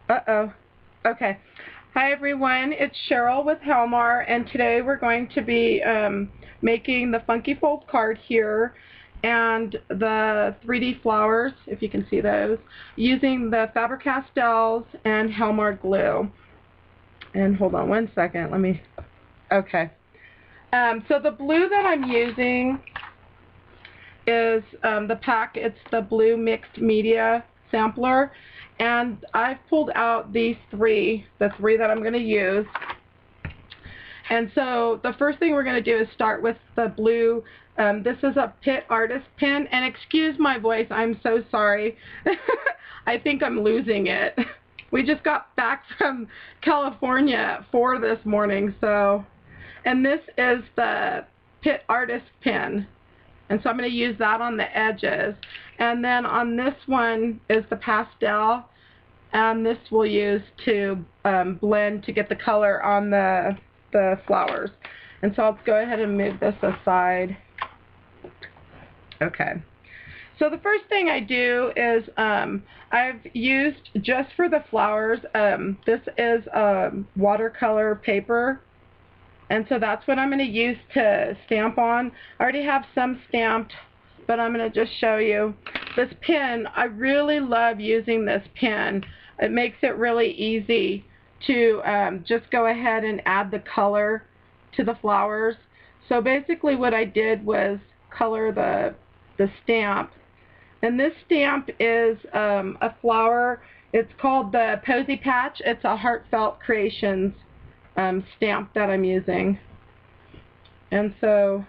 Uh-oh. Okay. Hi everyone, it's Cheryl with Helmar, and today we're going to be making the Funky Fold card here and the 3D flowers, if you can see those, using the Faber Castells and Helmar glue. And hold on one second, okay. So the blue that I'm using is it's the blue mixed media sampler, and I've pulled out the three that I'm going to use. And so the first thing we're going to do is start with the blue. This is a Pitt Artist pen, and excuse my voice, I'm so sorry. I think I'm losing it. We just got back from California at 4 this morning, so. And this is the Pitt Artist pen. And so I'm going to use that on the edges. And then on this one is the pastel, and this we'll use to blend to get the color on the flowers. And so I'll go ahead and move this aside. Okay. So the first thing I do is I've used, just for the flowers, this is watercolor paper. And so that's what I'm going to use to stamp on. I already have some stamped, but I'm going to just show you. This pen, I really love using this pen. It makes it really easy to just go ahead and add the color to the flowers. So basically what I did was color the stamp. And this stamp is a flower. It's called the Posy Patch. It's a Heartfelt Creations stamp that I'm using. And so,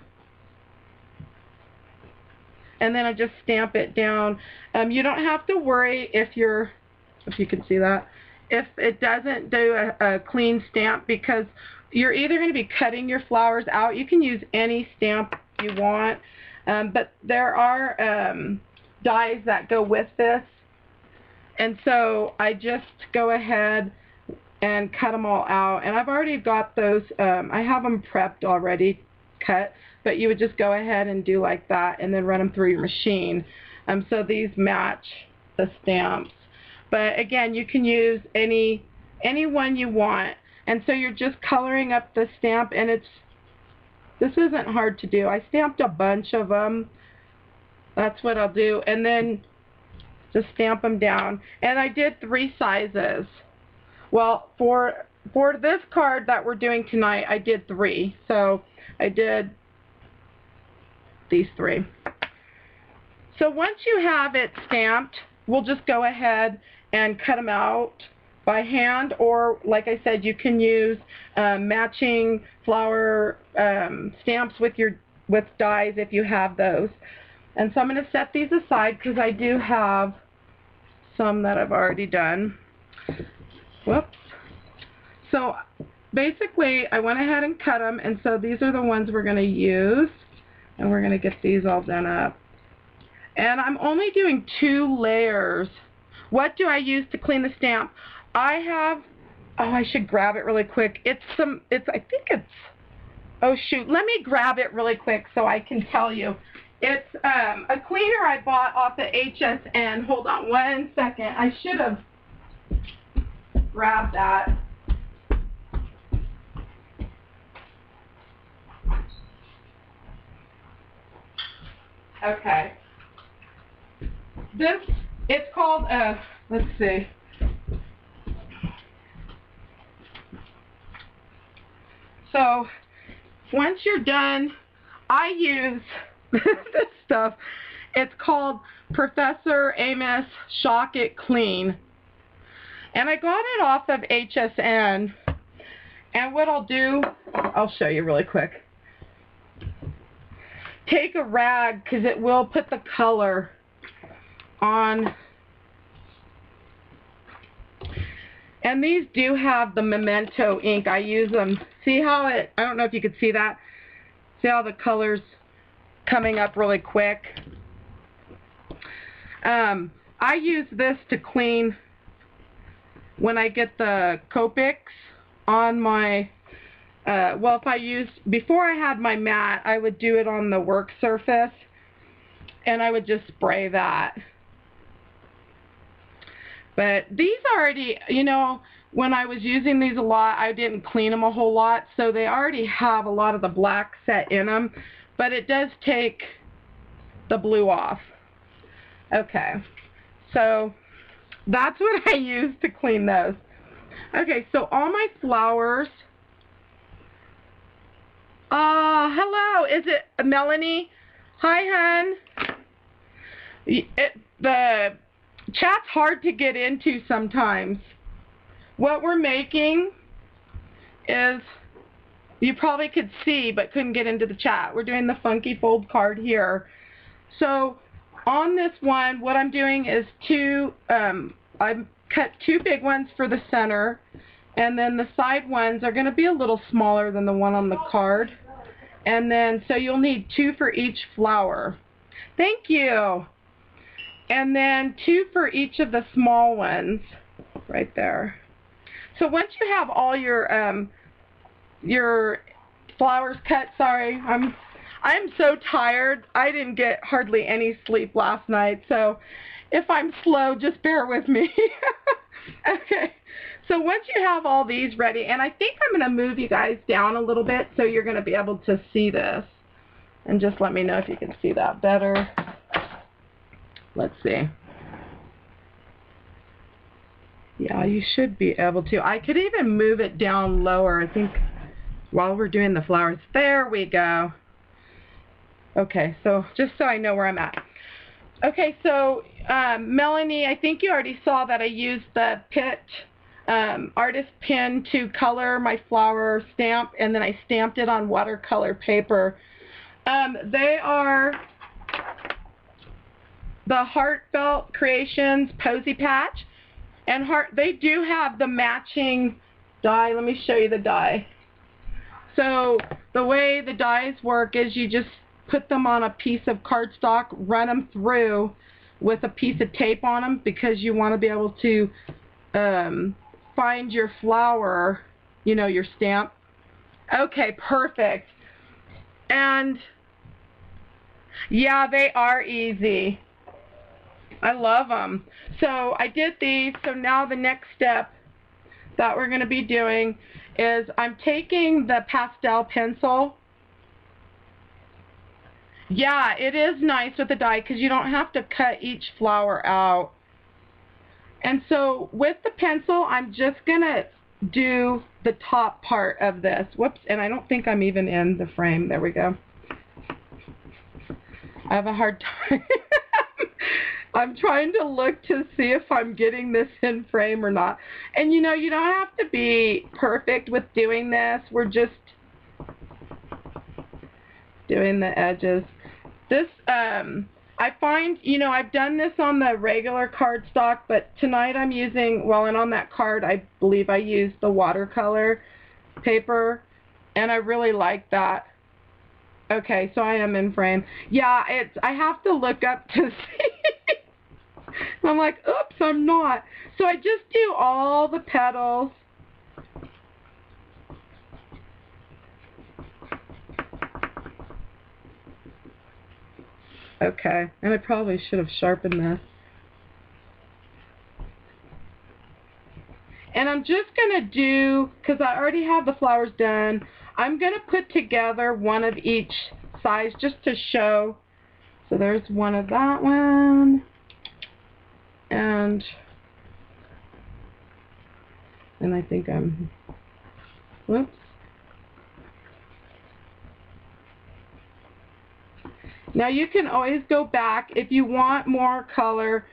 and then I just stamp it down. You don't have to worry if you can see that, if it doesn't do a clean stamp, because you're either going to be cutting your flowers out. You can use any stamp you want, but there are dies that go with this, and so I just go ahead and cut them all out. And I've already got those, I have them prepped already cut, but you would just go ahead and do like that and then run them through your machine. So these match the stamps. But again, you can use any one you want. And so you're just coloring up the stamp, and this isn't hard to do. I stamped a bunch of them. That's what I'll do. And then just stamp them down. And I did 3 sizes. Well, for this card that we're doing tonight, I did 3. So I did these 3. So once you have it stamped, we'll just go ahead and cut them out by hand, or like I said, you can use matching flower stamps with dies if you have those. And so I'm going to set these aside because I do have some that I've already done. Whoops. So basically I went ahead and cut them, and so these are the ones we're going to use, and we're going to get these all done up. And I'm only doing 2 layers. What do I use to clean the stamp? I have, oh, I should grab it really quick. I think it's, oh shoot, let me grab it really quick so I can tell you. It's a cleaner I bought off the HSN. Hold on one second. I should have grab that. Okay. It's called, let's see. So, once you're done, I use this stuff. It's called Professor Amos Shock It Clean. And I got it off of HSN. And what I'll do, I'll show you really quick. Take a rag, because it will put the color on. And these do have the Memento ink. I use them. See how I don't know if you could see that. See how the color's coming up really quick. I use this to clean when I get the Copics on my, well, if I used, before I had my mat, I would do it on the work surface, and I would just spray that. But these already, you know, when I was using these a lot, I didn't clean them a whole lot, so they already have a lot of the black set in them, but it does take the blue off. Okay, so that's what I use to clean those. Okay, so all my flowers. Hello, is it Melanie? Hi, hun. The chat's hard to get into sometimes. What we're making is, you probably could see but couldn't get into the chat. We're doing the funky fold card here. So on this one, what I'm doing is I've cut two big ones for the center, and then the side ones are going to be a little smaller than the one on the card. And then, so you'll need two for each flower. Thank you. And then two for each of the small ones right there. So once you have all your flowers cut, sorry, I'm so tired. I didn't get hardly any sleep last night, so if I'm slow, just bear with me. Okay, so once you have all these ready, and I think I'm going to move you guys down a little bit so you're going to be able to see this. And just let me know if you can see that better. Let's see. Yeah, you should be able to. I could even move it down lower, I think, while we're doing the flowers. There we go. Okay, so just so I know where I'm at. Okay, so Melanie, I think you already saw that I used the Pitt artist pen to color my flower stamp, and then I stamped it on watercolor paper. They are the Heartfelt Creations Posy Patch, and they do have the matching die. Let me show you the die. So the way the dies work is you just put them on a piece of cardstock, run them through with a piece of tape on them, because you want to be able to find your flower, you know, your stamp. Okay, perfect. And yeah, they are easy. I love them. So I did these, so now the next step that we're going to be doing is I'm taking the pastel pencil. Yeah, it is nice with the die because you don't have to cut each flower out. And so with the pencil, I'm just going to do the top part of this. Whoops, and I don't think I'm even in the frame. There we go. I have a hard time. I'm trying to look to see if I'm getting this in frame or not. And you know, you don't have to be perfect with doing this. We're just doing the edges. This, I find, you know, I've done this on the regular cardstock, but tonight I'm using, well, and on that card, I believe I used the watercolor paper, and I really like that. Okay, so I am in frame. Yeah, I have to look up to see. I'm like, oops, I'm not. So I just do all the petals. Okay, and I probably should have sharpened this. And I'm just going to do, because I already have the flowers done, I'm going to put together one of each size just to show. So there's one of that one. And I think I'm, whoops. Now you can always go back if you want more color,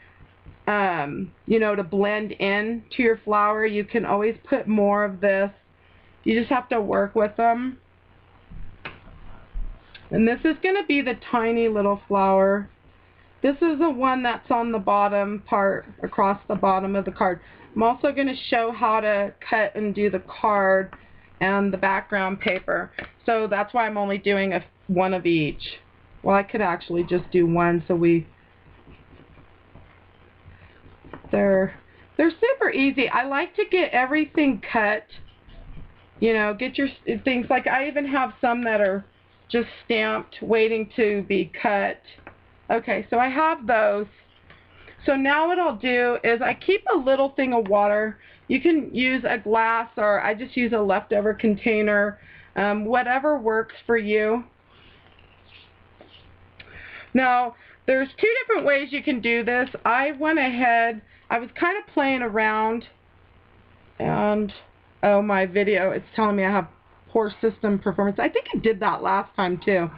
you know, to blend in to your flower. You can always put more of this. You just have to work with them. And this is going to be the tiny little flower. This is the one that's on the bottom part, across the bottom of the card. I'm also going to show how to cut and do the card and the background paper. So that's why I'm only doing one of each. Well, I could actually just do one, so they're super easy. I like to get everything cut, you know, get your things, like I even have some that are just stamped, waiting to be cut. Okay, so I have those. So now what I'll do is I keep a little thing of water. You can use a glass, or I just use a leftover container, whatever works for you. Now, there's two different ways you can do this. I went ahead, I was kind of playing around, and oh, my video, it's telling me I have poor system performance. I think I did that last time too.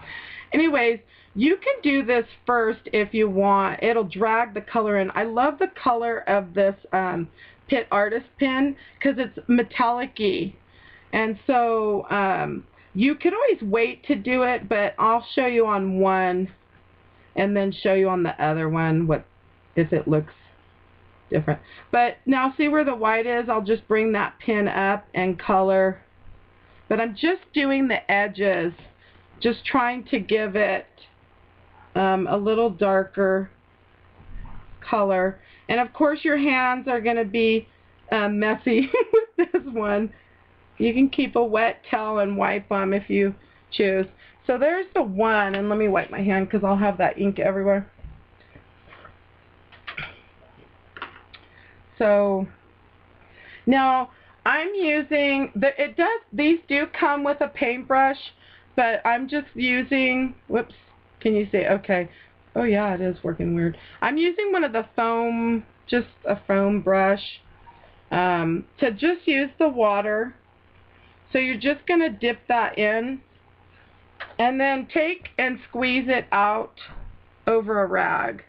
Anyways, you can do this first if you want. It'll drag the color in. I love the color of this Pitt Artist pen because it's metallic-y. And so you could always wait to do it, but I'll show you on one and then show you on the other one if it looks different. But now see where the white is? I'll just bring that pen up and color. But I'm just doing the edges, just trying to give it a little darker color. And of course your hands are going to be messy with this one. You can keep a wet towel and wipe them if you choose. So there's the one, and let me wipe my hand because I'll have that ink everywhere. So now I'm using these do come with a paintbrush, but I'm just using, whoops, can you see? Okay. Oh yeah, it is working weird. I'm using one of the foam, just a foam brush, to just use the water. So you're just going to dip that in and then take and squeeze it out over a rag.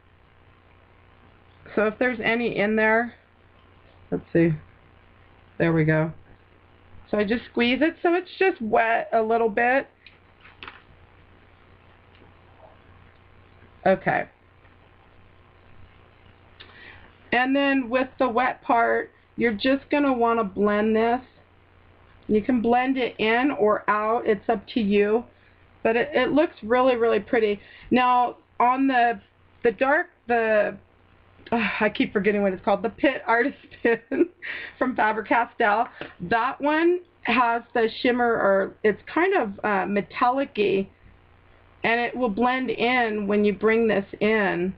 So if there's any in there, let's see, there we go. So I just squeeze it so it's just wet a little bit. Okay. And then with the wet part, you're just going to want to blend this. You can blend it in or out, it's up to you, but it looks really, really pretty. Now on the I keep forgetting what it's called, the Pitt Artist pen from Faber Castell, that one has the shimmer, or it's kind of metallic-y, and it will blend in when you bring this in.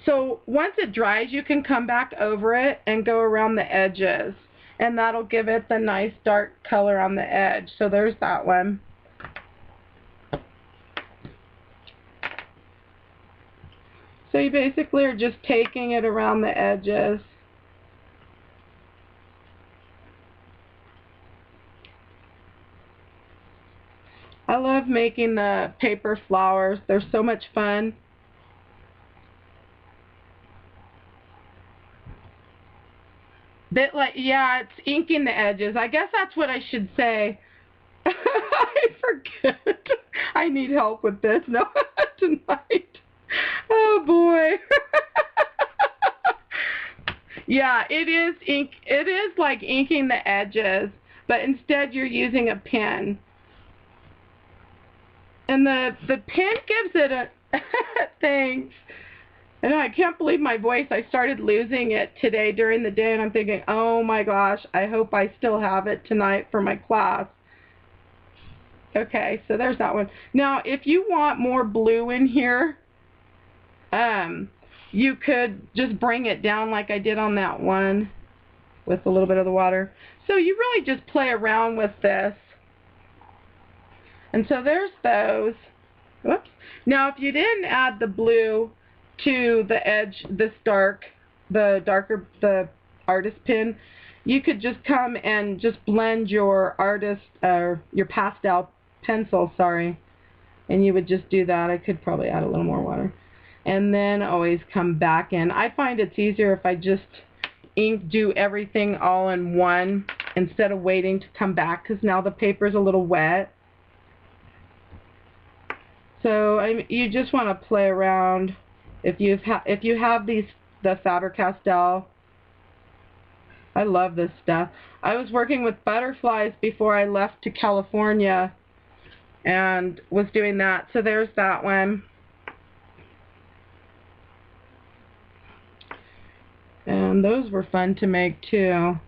So once it dries, you can come back over it and go around the edges, and that'll give it the nice dark color on the edge. So there's that one. So you basically are just taking it around the edges. I love making the paper flowers. They're so much fun. Yeah, it's inking the edges. I guess that's what I should say. I forget. I need help with this tonight. Oh boy. Yeah, it is ink. It is like inking the edges, but instead you're using a pen. And the pen gives it a thanks. And I can't believe my voice. I started losing it today during the day, and I'm thinking, oh my gosh, I hope I still have it tonight for my class. Okay, so there's that one. Now, if you want more blue in here, you could just bring it down like I did on that one with a little bit of the water. So you really just play around with this. And so there's those. Whoops. Now, if you didn't add the blue to the edge, the artist pen, you could just come and just blend your your pastel pencil, and you would just do that. I could probably add a little more water, and then always come back in. I find it's easier if I just do everything all in one instead of waiting to come back, because now the paper's a little wet. So you just want to play around. If you have the Faber-Castell, I love this stuff. I was working with butterflies before I left to California and was doing that. So there's that one. And those were fun to make too.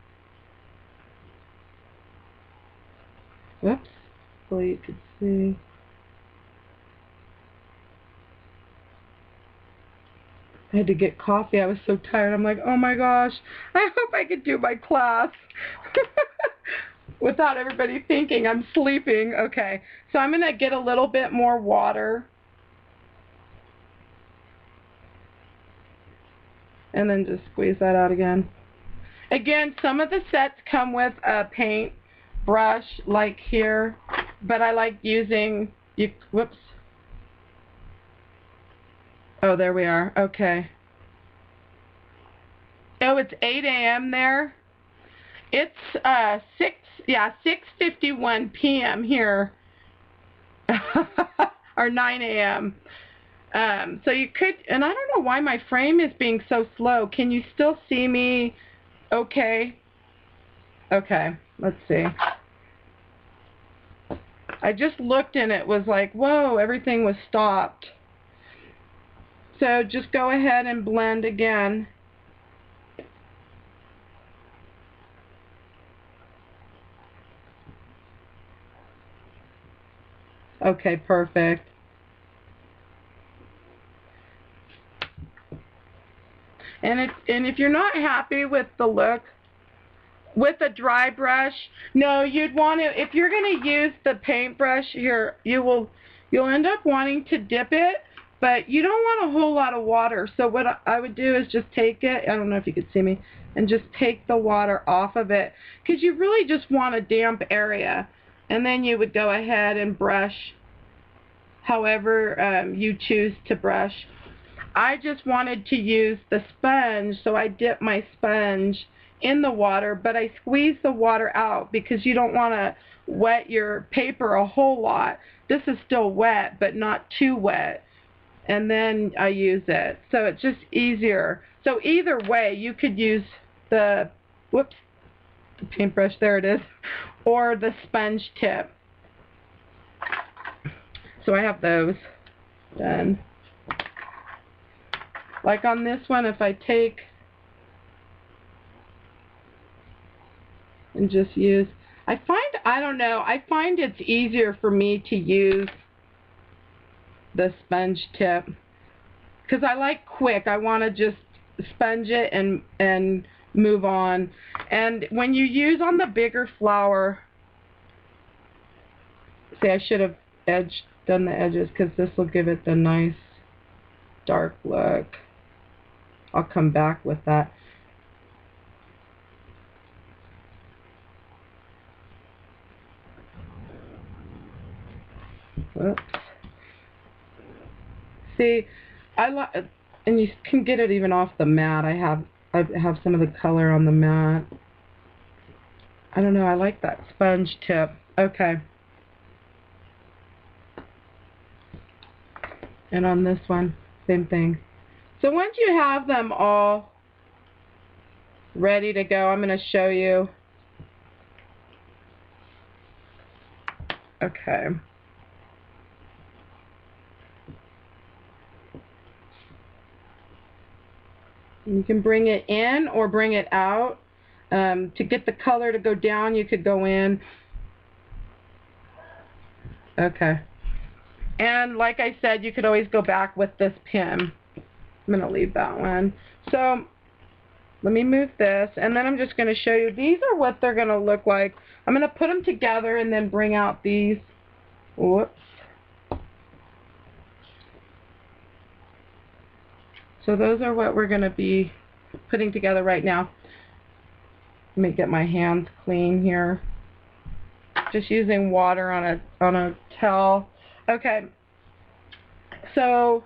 Whoops, so you could see. I had to get coffee. I was so tired. I'm like, oh my gosh, I hope I could do my class without everybody thinking I'm sleeping. Okay, so I'm going to get a little bit more water. And then just squeeze that out again. Again, some of the sets come with a paint brush, like here, but I like using, whoops. Oh, there we are. Okay. Oh, it's 8 a.m. there. It's 6:51 p.m. here, or 9 a.m. So you could, and I don't know why my frame is being so slow. Can you still see me okay? Okay, let's see. I just looked and it was like, whoa, everything was stopped. So just go ahead and blend again. Okay, perfect. And if you're not happy with the look with a dry brush, no, you'd want to, if you're going to use the paintbrush here, you'll end up wanting to dip it, but you don't want a whole lot of water. So what I would do is just take it, I don't know if you could see me, and just take the water off of it, because you really just want a damp area. And then you would go ahead and brush however you choose to brush. I just wanted to use the sponge, so I dip my sponge in the water, but I squeeze the water out because you don't want to wet your paper a whole lot. This is still wet, but not too wet. And then I use it. So it's just easier. So either way, you could use the, whoops, the paintbrush, there it is, or the sponge tip. So I have those done. Like on this one, if I take and just use, I find it's easier for me to use the sponge tip because I like quick. I want to just sponge it and move on. And when you use on the bigger flower, see, I should have done the edges because this will give it the nice dark look. I'll come back with that. Whoops. See, and you can get it even off the mat. I have some of the color on the mat. I don't know, I like that sponge tip. Okay. And on this one, same thing. So once you have them all ready to go, I'm going to show you. Okay. You can bring it in or bring it out. To get the color to go down, you could go in. Okay. And like I said, you could always go back with this pin. I'm going to leave that one. So let me move this, and then I'm just going to show you. These are what they're going to look like. I'm going to put them together and then bring out these. Whoops. So those are what we're going to be putting together right now. Let me get my hands clean here. Just using water on a towel. Okay. So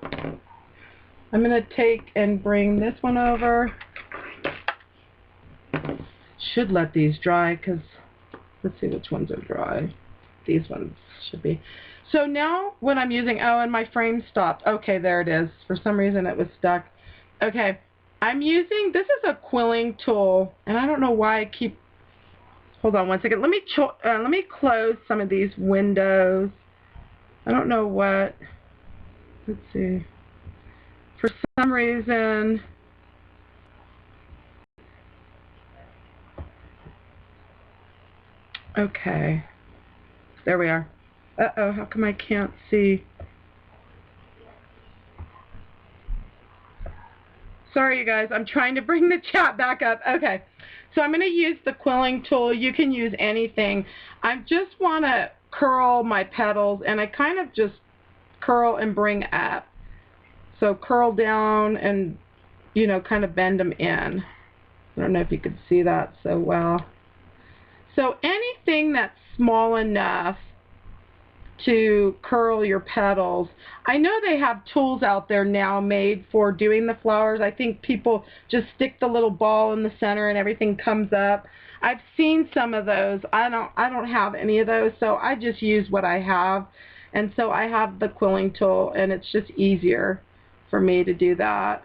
I'm going to take and bring this one over. Should let these dry because let's see which ones are dry. These ones should be. So now what I'm using, oh, and my frame stopped. Okay, there it is. For some reason it was stuck. Okay, I'm using, this is a quilling tool, and I don't know why I keep, hold on one second. Let me close some of these windows. I don't know what, let's see. For some reason, okay, there we are. Uh-oh, how come I can't see? Sorry, you guys. I'm trying to bring the chat back up. Okay. So I'm going to use the quilling tool. You can use anything. I just want to curl my petals, and I kind of just curl and bring up. So curl down and, you know, kind of bend them in. I don't know if you could see that so well. So anything that's small enough to curl your petals. I know they have tools out there now made for doing the flowers. I think people just stick the little ball in the center and everything comes up. I've seen some of those. I don't have any of those, so I just use what I have. And so I have the quilling tool, and it's just easier for me to do that.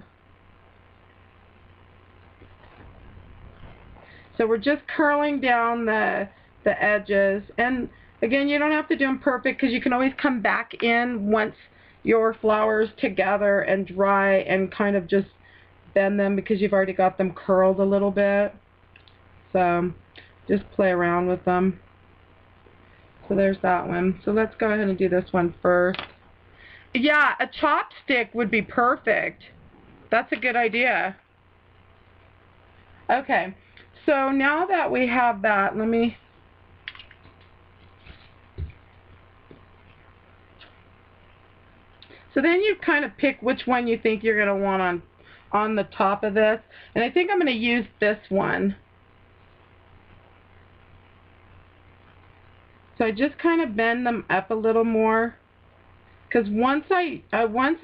So we're just curling down the edges, and again, you don't have to do them perfect because you can always come back in once your flowers together and dry and kind of just bend them because you've already got them curled a little bit. So just play around with them. So there's that one. So let's go ahead and do this one first. Yeah, a chopstick would be perfect. That's a good idea. Okay, so now that we have that, let me... So then you kind of pick which one you think you're going to want on the top of this. And I think I'm going to use this one. So I just kind of bend them up a little more. Because once I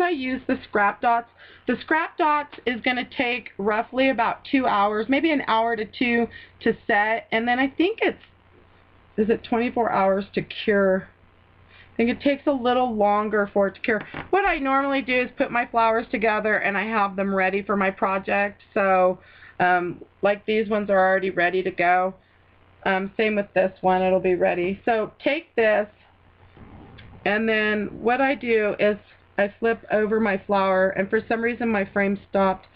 use the scrap dots is going to take roughly about 2 hours, maybe an hour to 2 to set. And then I think is it 24 hours to cure? I think it takes a little longer for it to cure. What I normally do is put my flowers together and I have them ready for my project. So like these ones are already ready to go. Same with this one, it'll be ready. So take this, and then what I do is I flip over my flower, and for some reason my frame stopped.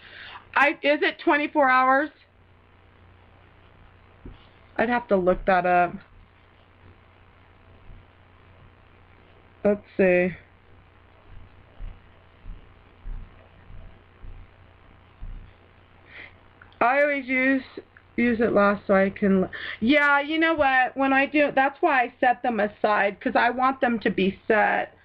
Is it 24 hours? I'd have to look that up. Let's see. I always use it last so I can... Yeah, you know what? When I do, that's why I set them aside, because I want them to be set.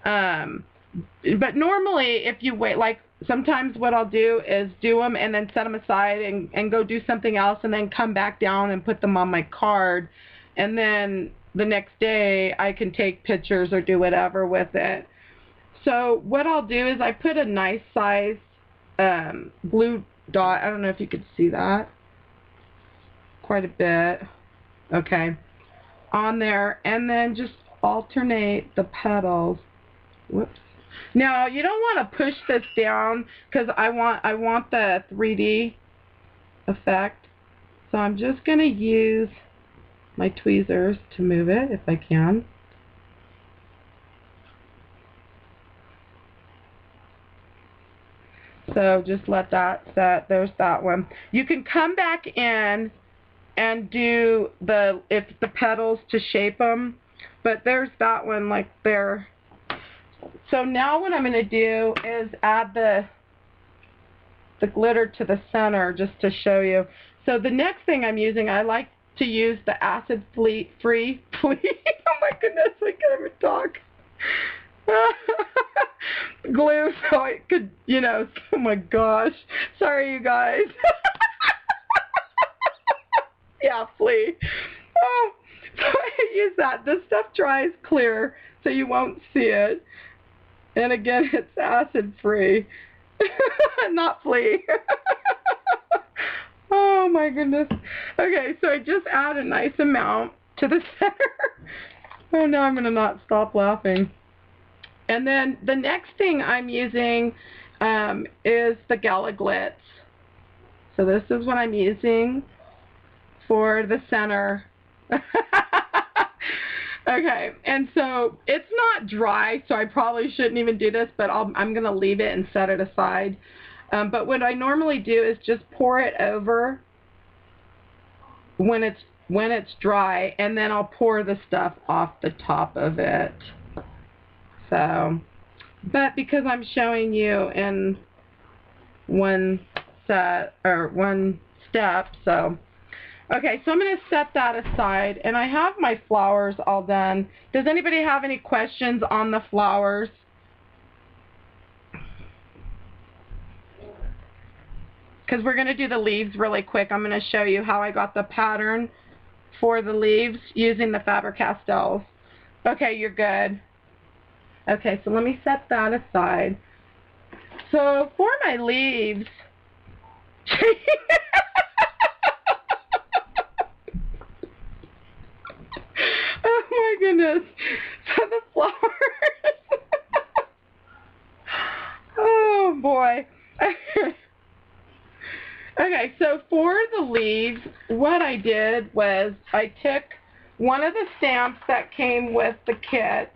But normally, if you wait, like sometimes what I'll do is do them and then set them aside and go do something else and then come back down and put them on my card. And then the next day I can take pictures or do whatever with it. So what I'll do is I put a nice size blue dot. I don't know if you could see that. Quite a bit. Okay. On there, and then just alternate the petals. Whoops. Now you don't want to push this down because I want the 3D effect. So I'm just going to use my tweezers to move it if I can. So just let that set. There's that one. You can come back in and do the petals to shape them, but there's that one like there. So now what I'm going to do is add the glitter to the center just to show you. So the next thing I'm using, I like to use the acid-free oh my goodness, I can't even talk. Glue so I could, you know, oh my gosh. Sorry, you guys. Yeah, flea. Oh, so I use that. This stuff dries clear, so you won't see it. And again, it's acid-free. Not flea. Oh my goodness. Okay, so I just add a nice amount to the center. Oh, now I'm going to not stop laughing. And then the next thing I'm using is the Gala Glitz. So this is what I'm using for the center. Okay, and so it's not dry, so I probably shouldn't even do this, but I'm going to leave it and set it aside. But what I normally do is just pour it over when it's dry, and then I'll pour the stuff off the top of it. So, but because I'm showing you in one set or one step. So okay, so I'm going to set that aside, and I have my flowers all done. Does anybody have any questions on the flowers? Because we're going to do the leaves really quick. I'm going to show you how I got the pattern for the leaves using the Faber Castells. Okay, you're good. Okay, so let me set that aside. So for my leaves, oh my goodness, so the flowers, oh boy. Okay, so for the leaves, what I did was I took one of the stamps that came with the kit.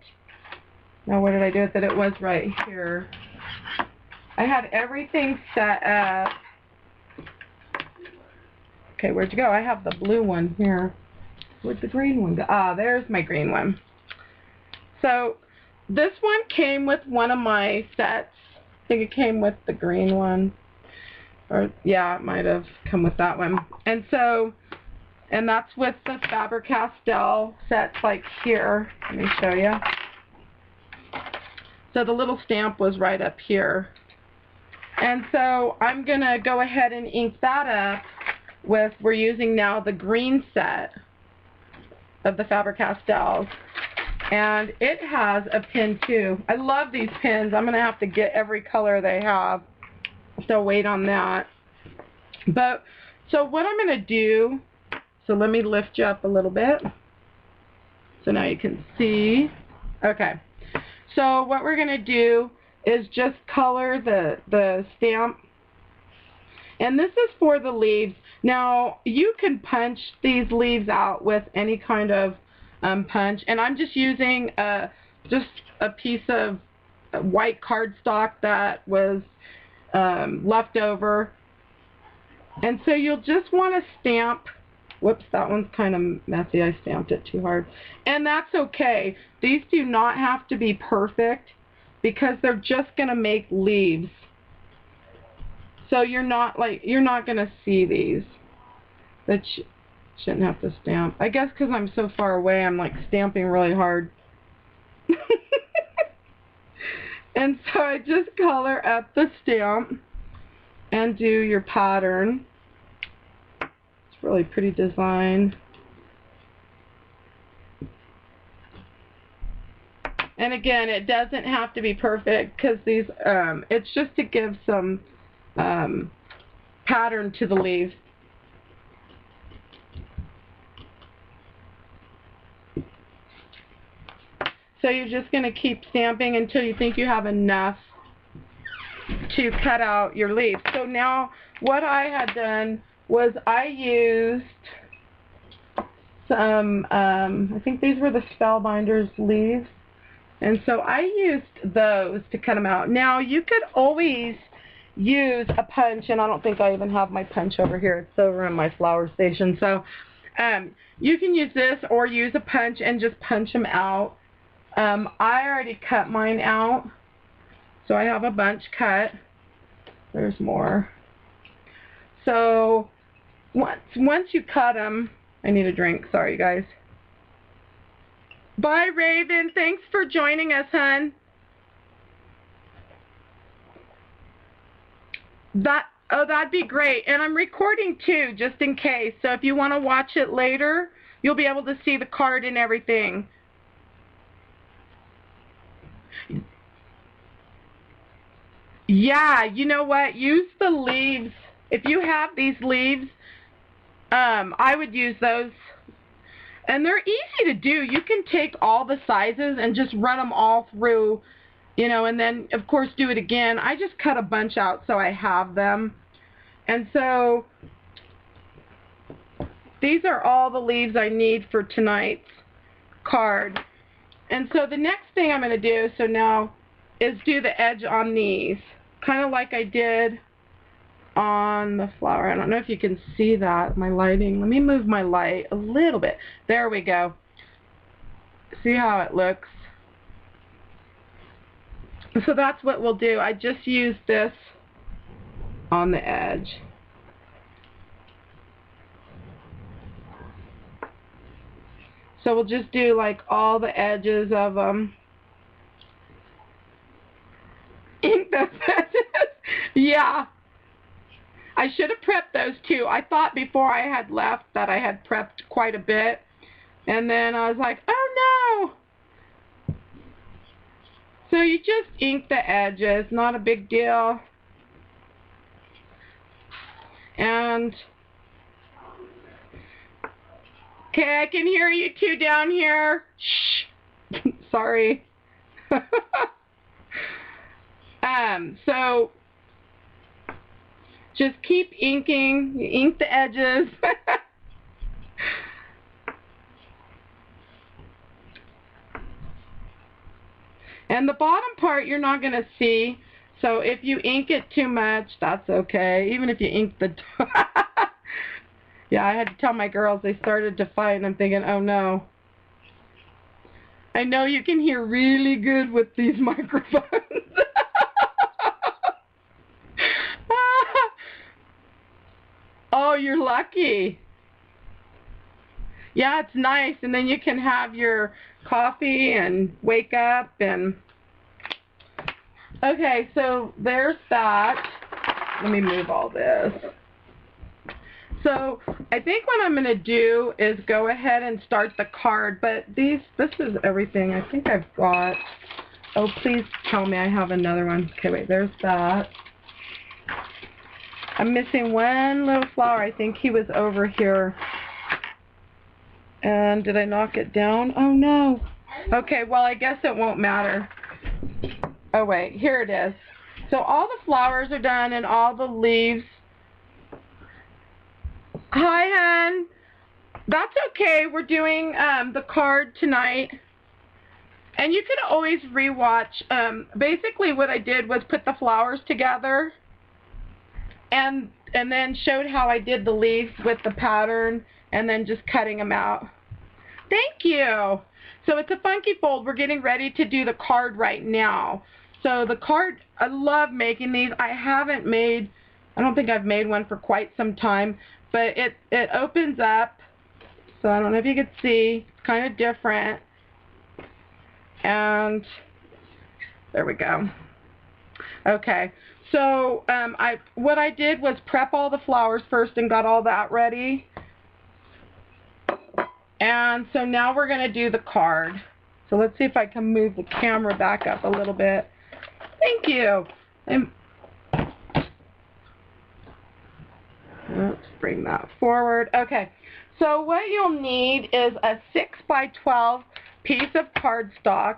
Now what did I do with it? It was right here. I had everything set up. Okay, where'd you go? I have the blue one here. Where'd the green one go? Ah, there's my green one. So this one came with one of my sets. I think it came with the green one. Or yeah, it might have come with that one. And so, and that's with the Faber Castell sets like here. Let me show you. So the little stamp was right up here. And so I'm going to go ahead and ink that up with, we're using now the green set of the Faber Castells. And it has a pin too. I love these pins. I'm going to have to get every color they have. So wait on that. But so what I'm going to do, so let me lift you up a little bit. So now you can see. Okay. So what we're going to do is just color the stamp. And this is for the leaves. Now you can punch these leaves out with any kind of punch. And I'm just using just a piece of white cardstock that was left over. And so you'll just want to stamp. Whoops, that one's kind of messy. I stamped it too hard. And that's okay. These do not have to be perfect because they're just going to make leaves. So you're not going to see these. That shouldn't have to stamp. I guess because I'm so far away, I'm like stamping really hard. And so I just color up the stamp and do your pattern. It's really pretty design. And again, it doesn't have to be perfect because these, it's just to give some pattern to the leaves. So you're just going to keep stamping until you think you have enough to cut out your leaves. So now what I had done was I used some, I think these were the Spellbinders leaves. And so I used those to cut them out. Now you could always use a punch, and I don't think I even have my punch over here. It's over in my flower station. So you can use this or use a punch and just punch them out. I already cut mine out, so I have a bunch cut. There's more. So once you cut them, I need a drink. Sorry, guys. Bye, Raven. Thanks for joining us, hon. That'd be great. And I'm recording too, just in case. So if you want to watch it later, you'll be able to see the card and everything. Yeah, you know what? Use the leaves. If you have these leaves, I would use those. And they're easy to do. You can take all the sizes and just run them all through, you know, and then, of course, do it again. I just cut a bunch out so I have them. And so these are all the leaves I need for tonight's card. And so the next thing I'm going to do, so now, is do the edge on these, kind of like I did on the flower. I don't know if you can see that, my lighting. Let me move my light a little bit. There we go. See how it looks? So that's what we'll do. I just used this on the edge. So we'll just do like all the edges of them. Ink those edges. Yeah. I should have prepped those too. I thought before I had left that I had prepped quite a bit. And then I was like, oh no. So you just ink the edges. Not a big deal. And okay, I can hear you two down here. Shh. Sorry. So just keep inking. You ink the edges. And the bottom part you're not going to see. So if you ink it too much, that's okay. Even if you ink the... Yeah, I had to tell my girls. They started to fight, and I'm thinking, oh no. I know you can hear really good with these microphones. Oh, you're lucky. Yeah, it's nice. And then you can have your coffee and wake up and... Okay, so there's that. Let me move all this. So I think what I'm going to do is go ahead and start the card, but this is everything. I think I've got... Oh, please tell me I have another one. Okay, wait, there's that. I'm missing one little flower. I think he was over here. And did I knock it down? Oh, no. Okay, well, I guess it won't matter. Oh, wait, here it is. So all the flowers are done and all the leaves. Hi, hon. That's okay. We're doing the card tonight. And you could always rewatch. Basically, what I did was put the flowers together and then showed how I did the leaves with the pattern and then just cutting them out. Thank you. So it's a funky fold. We're getting ready to do the card right now. So the card, I love making these. I don't think I've made one for quite some time, but it opens up. So I don't know if you can see. It's kind of different. And there we go. Okay. So what I did was prep all the flowers first and got all that ready. And so now we're going to do the card. So let's see if I can move the camera back up a little bit. Thank you. Let's bring that forward. Okay. So what you'll need is a 6 by 12 piece of cardstock.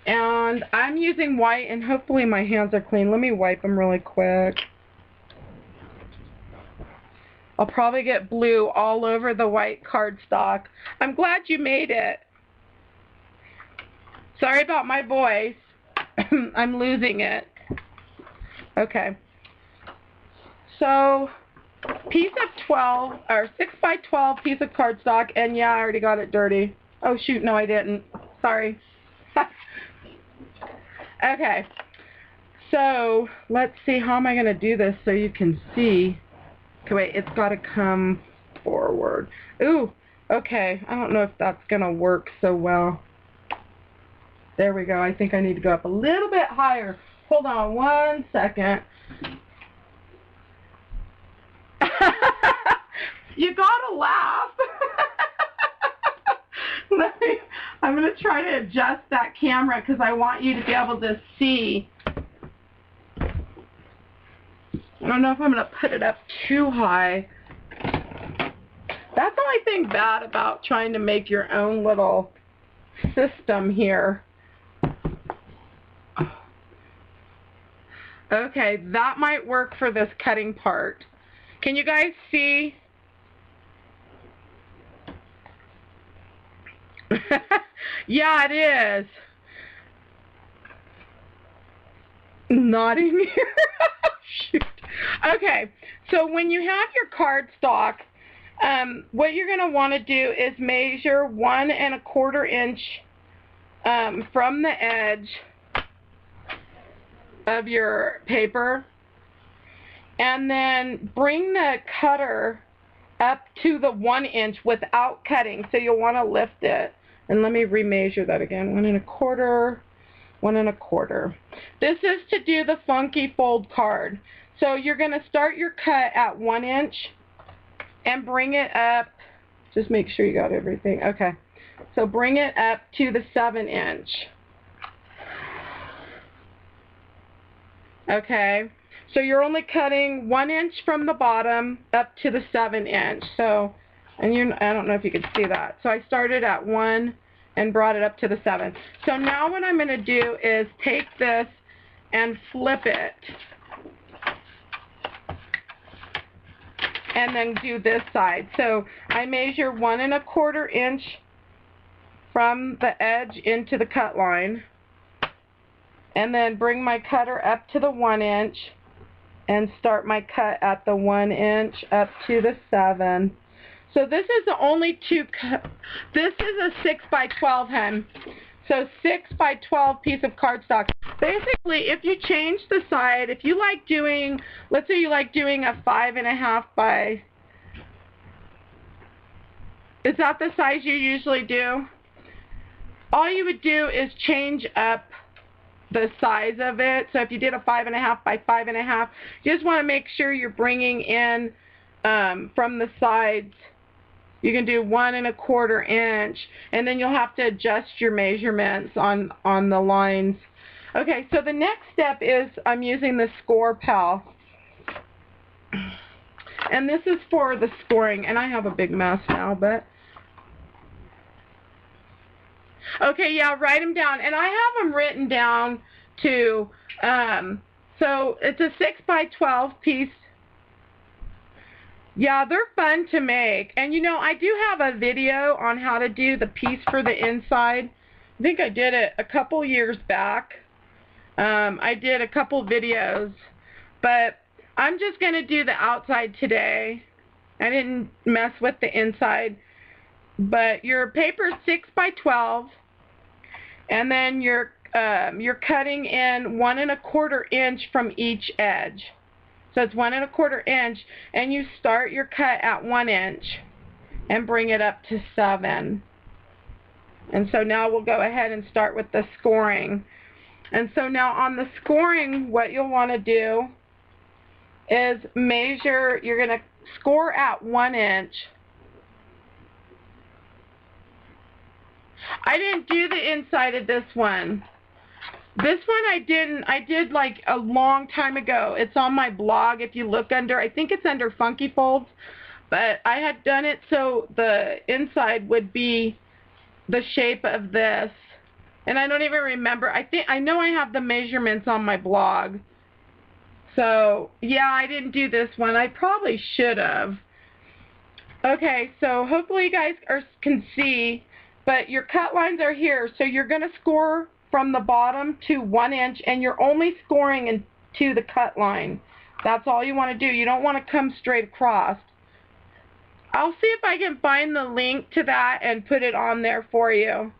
And I'm using white, and hopefully my hands are clean. Let me wipe them really quick. I'll probably get blue all over the white cardstock. I'm glad you made it. Sorry about my voice. I'm losing it. Okay. So, piece of 12, or 6 by 12 piece of cardstock, and yeah, I already got it dirty. Oh shoot, no I didn't. Sorry. Okay. So, let's see, how am I going to do this so you can see? Okay, wait, it's got to come forward. Ooh, okay. I don't know if that's going to work so well. There we go. I think I need to go up a little bit higher. Hold on one second. You gotta laugh. I'm going to try to adjust that camera because I want you to be able to see. I don't know if I'm going to put it up too high. That's the only thing bad about trying to make your own little system here. Okay, that might work for this cutting part. Can you guys see? Yeah, it is. Nodding here. Shoot. Okay, so when you have your cardstock, what you're going to want to do is measure 1 1/4 inch from the edge of your paper, and then bring the cutter up to the 1 inch without cutting. So you'll want to lift it. And let me remeasure that again. 1 1/4, 1 1/4. This is to do the funky fold card. So you're going to start your cut at 1 inch and bring it up. Just make sure you got everything. Okay. So bring it up to the 7 inch. Okay. So you're only cutting 1 inch from the bottom up to the 7 inch. So, and I don't know if you can see that. So I started at 1 and brought it up to the 7. So now what I'm going to do is take this and flip it. And then do this side. So I measure 1 1/4 inch from the edge into the cut line. And then bring my cutter up to the 1 inch. And start my cut at the 1 inch up to the 7. So this is the only this is a 6 by 12 hem. So 6 by 12 piece of cardstock. Basically, if you change the side, if you like doing, let's say you like doing a 5 1/2 by, is that the size you usually do? All you would do is change up the size of it. So if you did a 5 1/2 by 5 1/2, you just want to make sure you're bringing in from the sides. You can do 1 1/4 inch, and then you'll have to adjust your measurements on the lines. Okay, so the next step is I'm using the score pal, and this is for the scoring. And I have a big mess now, but okay, yeah, write them down. And I have them written down too. So it's a 6 by 12 piece. Yeah, they're fun to make. And you know, I do have a video on how to do the piece for the inside. I think I did it a couple years back. I did a couple videos. But I'm just going to do the outside today. I didn't mess with the inside. But your paper is 6 by 12. And then you're cutting in 1 1/4 inch from each edge. So it's 1 1/4 inch, and you start your cut at 1 inch and bring it up to 7. And so now we'll go ahead and start with the scoring. And so now on the scoring, what you'll want to do is measure, you're going to score at 1 inch. I didn't do the inside of this one. This one I didn't. I did like a long time ago. It's on my blog if you look under. I think it's under Funky Folds. But I had done it so the inside would be the shape of this. And I don't even remember. I know I have the measurements on my blog. So, yeah, I didn't do this one. I probably should have. Okay, so hopefully you guys can see. But your cut lines are here. So you're going to score from the bottom to 1 inch, and you're only scoring into the cut line. That's all you want to do. You don't want to come straight across. I'll see if I can find the link to that and put it on there for you.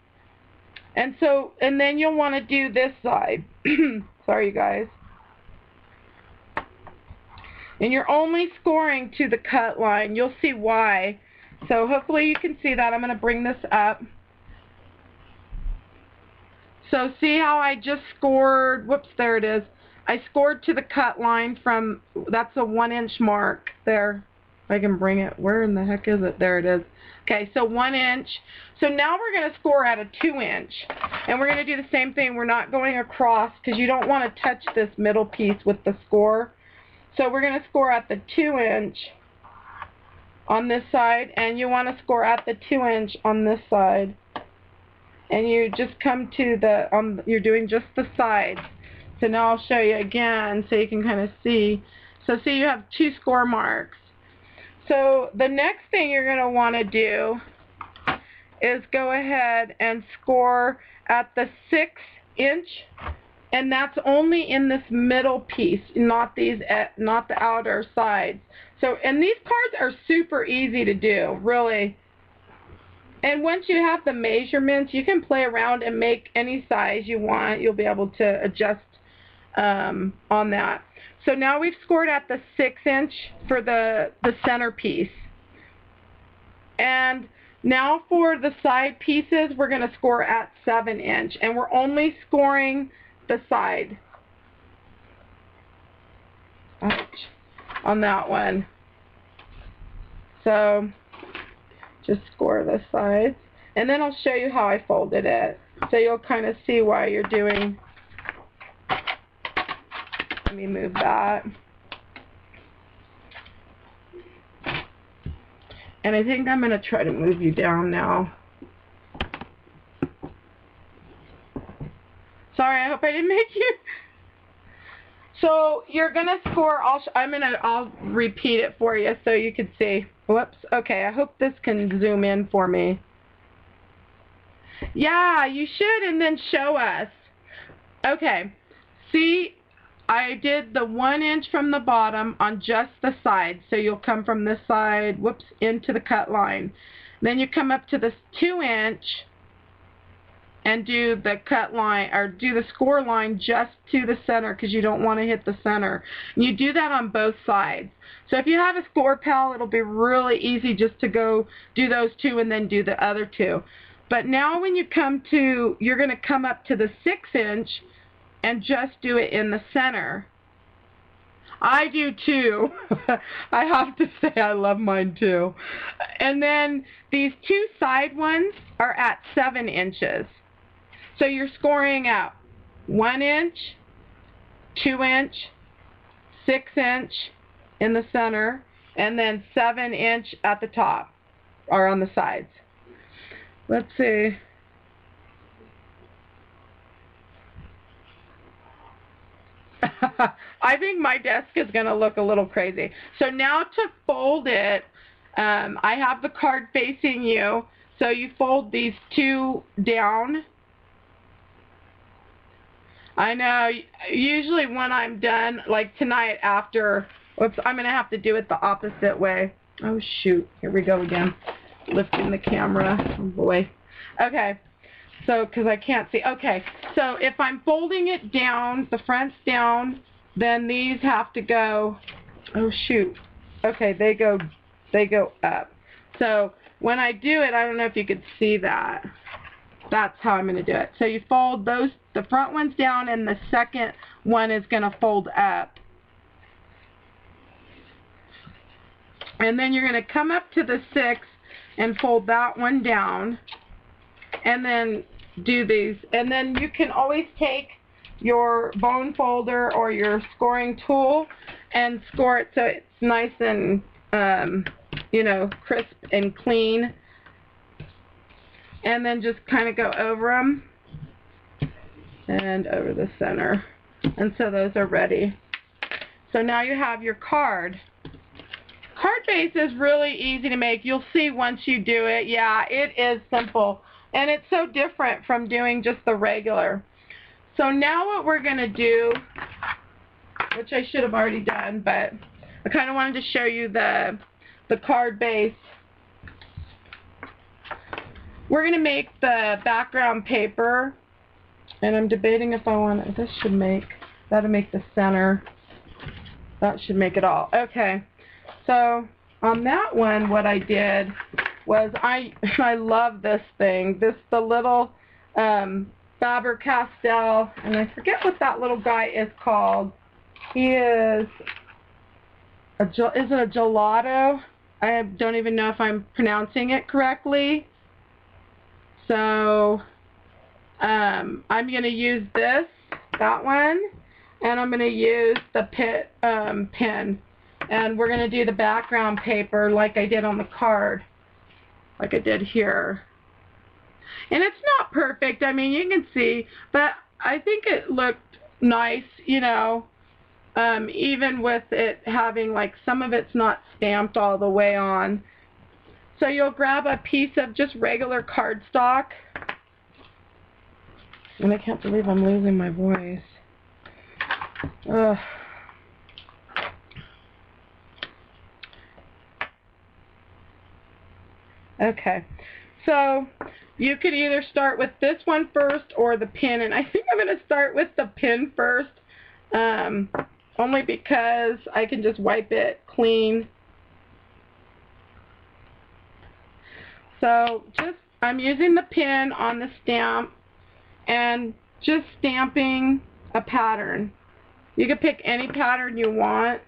And then you'll want to do this side. Sorry, you guys. And you're only scoring to the cut line. You'll see why. So hopefully you can see that. I'm going to bring this up. So see how I just scored, whoops, there it is. I scored to the cut line from, that's a 1 inch mark there. If I can bring it, where in the heck is it? There it is. Okay, so 1 inch. So now we're going to score at a 2 inch. And we're going to do the same thing. We're not going across because you don't want to touch this middle piece with the score. So we're going to score at the 2 inch on this side. And you want to score at the 2 inch on this side. And you just come to the, you're doing just the sides. So now I'll show you again so you can kind of see. So see, you have 2 score marks. So the next thing you're going to want to do is go ahead and score at the 6 inch. And that's only in this middle piece, not not the outer sides. So, and these cards are super easy to do, really. And once you have the measurements, you can play around and make any size you want. You'll be able to adjust on that. So now we've scored at the 6" for the centerpiece. And now for the side pieces, we're going to score at 7", and we're only scoring the side. Ouch. On that one. So just score the sides. And then I'll show you how I folded it. So you'll kind of see why you're doing. Let me move that. And I think I'm going to try to move you down now. Sorry, I hope I didn't make you. So you're going to score, I'll repeat it for you so you can see. Whoops. Okay, I hope this can zoom in for me. Yeah, you should, and then show us. Okay. See, I did the 1" from the bottom on just the side. So you'll come from this side, whoops, into the cut line. Then you come up to this 2" and do the cut line, or do the score line just to the center, because you don't want to hit the center. And you do that on both sides. So if you have a score pal, it'll be really easy just to go do those 2 and then do the other 2. But now when you come to, you're going to come up to the 6" and just do it in the center. I do too. I have to say I love mine too. And then these 2 side ones are at 7". So you're scoring out 1", 2", 6" in the center, and then 7" at the top, or on the sides. Let's see. I think my desk is going to look a little crazy. So now to fold it, I have the card facing you. So you fold these 2 down. I know, usually when I'm done, like tonight after, whoops, I'm going to have to do it the opposite way. Oh shoot, here we go again. Lifting the camera, oh boy. Okay, so, because I can't see. Okay, so if I'm folding it down, the front's down, then these have to go, oh shoot. Okay, they go up. So when I do it, I don't know if you could see that. That's how I'm going to do it. So you fold those, the front one's down, and the second one is going to fold up. And then you're going to come up to the 6 and fold that one down, and then do these. And then you can always take your bone folder or your scoring tool and score it so it's nice and, you know, crisp and clean. And then just kind of go over them and over the center. And so those are ready. So now you have your card. Card base is really easy to make. You'll see once you do it. Yeah, it is simple. And it's so different from doing just the regular. So now what we're going to do, which I should have already done, but I kind of wanted to show you the card base. We're going to make the background paper, and I'm debating if I want, this should make, that'll make the center. That should make it all. Okay, so on that one, what I did was, I love this thing. The little Faber Castell, and I forget what that little guy is called. He is it a gelato? I don't even know if I'm pronouncing it correctly. So I'm going to use that one, and I'm going to use the pen, and we're going to do the background paper like I did on the card, like I did here. And it's not perfect, I mean, you can see, but I think it looked nice, you know, even with it having, like, some of it's not stamped all the way on. So you'll grab a piece of just regular cardstock. And I can't believe I'm losing my voice. Ugh. Okay. So you could either start with this one first or the pin. And I think I'm going to start with the pin first, only because I can just wipe it clean. So I'm using the pen on the stamp and just stamping a pattern. You can pick any pattern you want.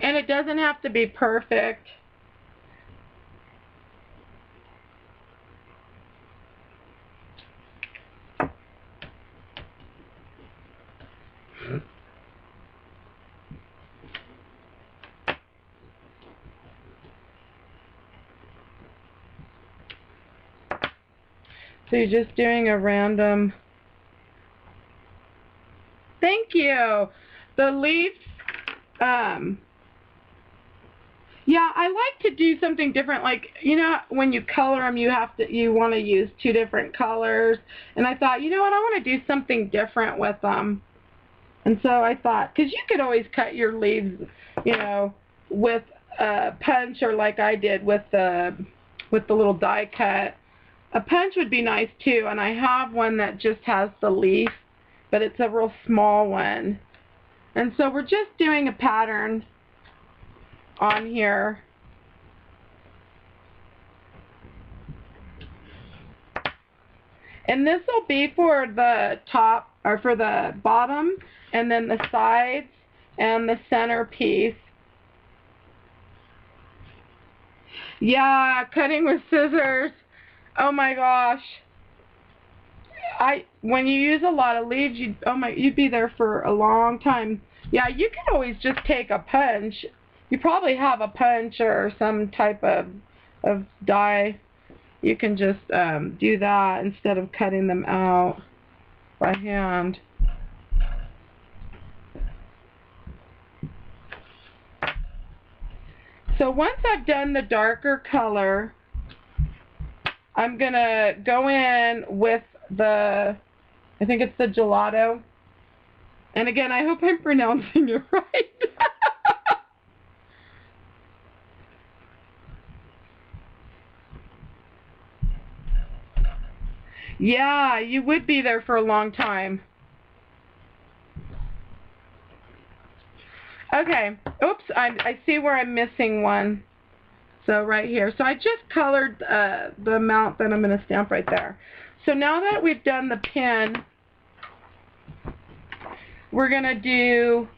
And it doesn't have to be perfect. So you're just doing a random. Thank you. The leaf, yeah, I like to do something different. Like, you know, when you color them, you want to use 2 different colors. And I thought, you know what, I want to do something different with them. And so I thought, because you could always cut your leaves, you know, with a punch, or like I did with the little die cut. A punch would be nice too, and I have one that just has the leaf, but it's a real small one. And so we're just doing a pattern on here. And this will be for the top, or for the bottom, and then the sides, and the center piece. Yeah, cutting with scissors. Oh my gosh. When you use a lot of leaves, you'd be there for a long time. Yeah, you can always just take a punch. You probably have a punch or some type of die. You can just do that instead of cutting them out by hand. So once I've done the darker color, I'm going to go in with I think it's the gelato. And again, I hope I'm pronouncing it right. Yeah, you would be there for a long time. Okay, oops, I see where I'm missing one. So right here. So I just colored the amount that I'm going to stamp right there. So now that we've done the pen, we're going to do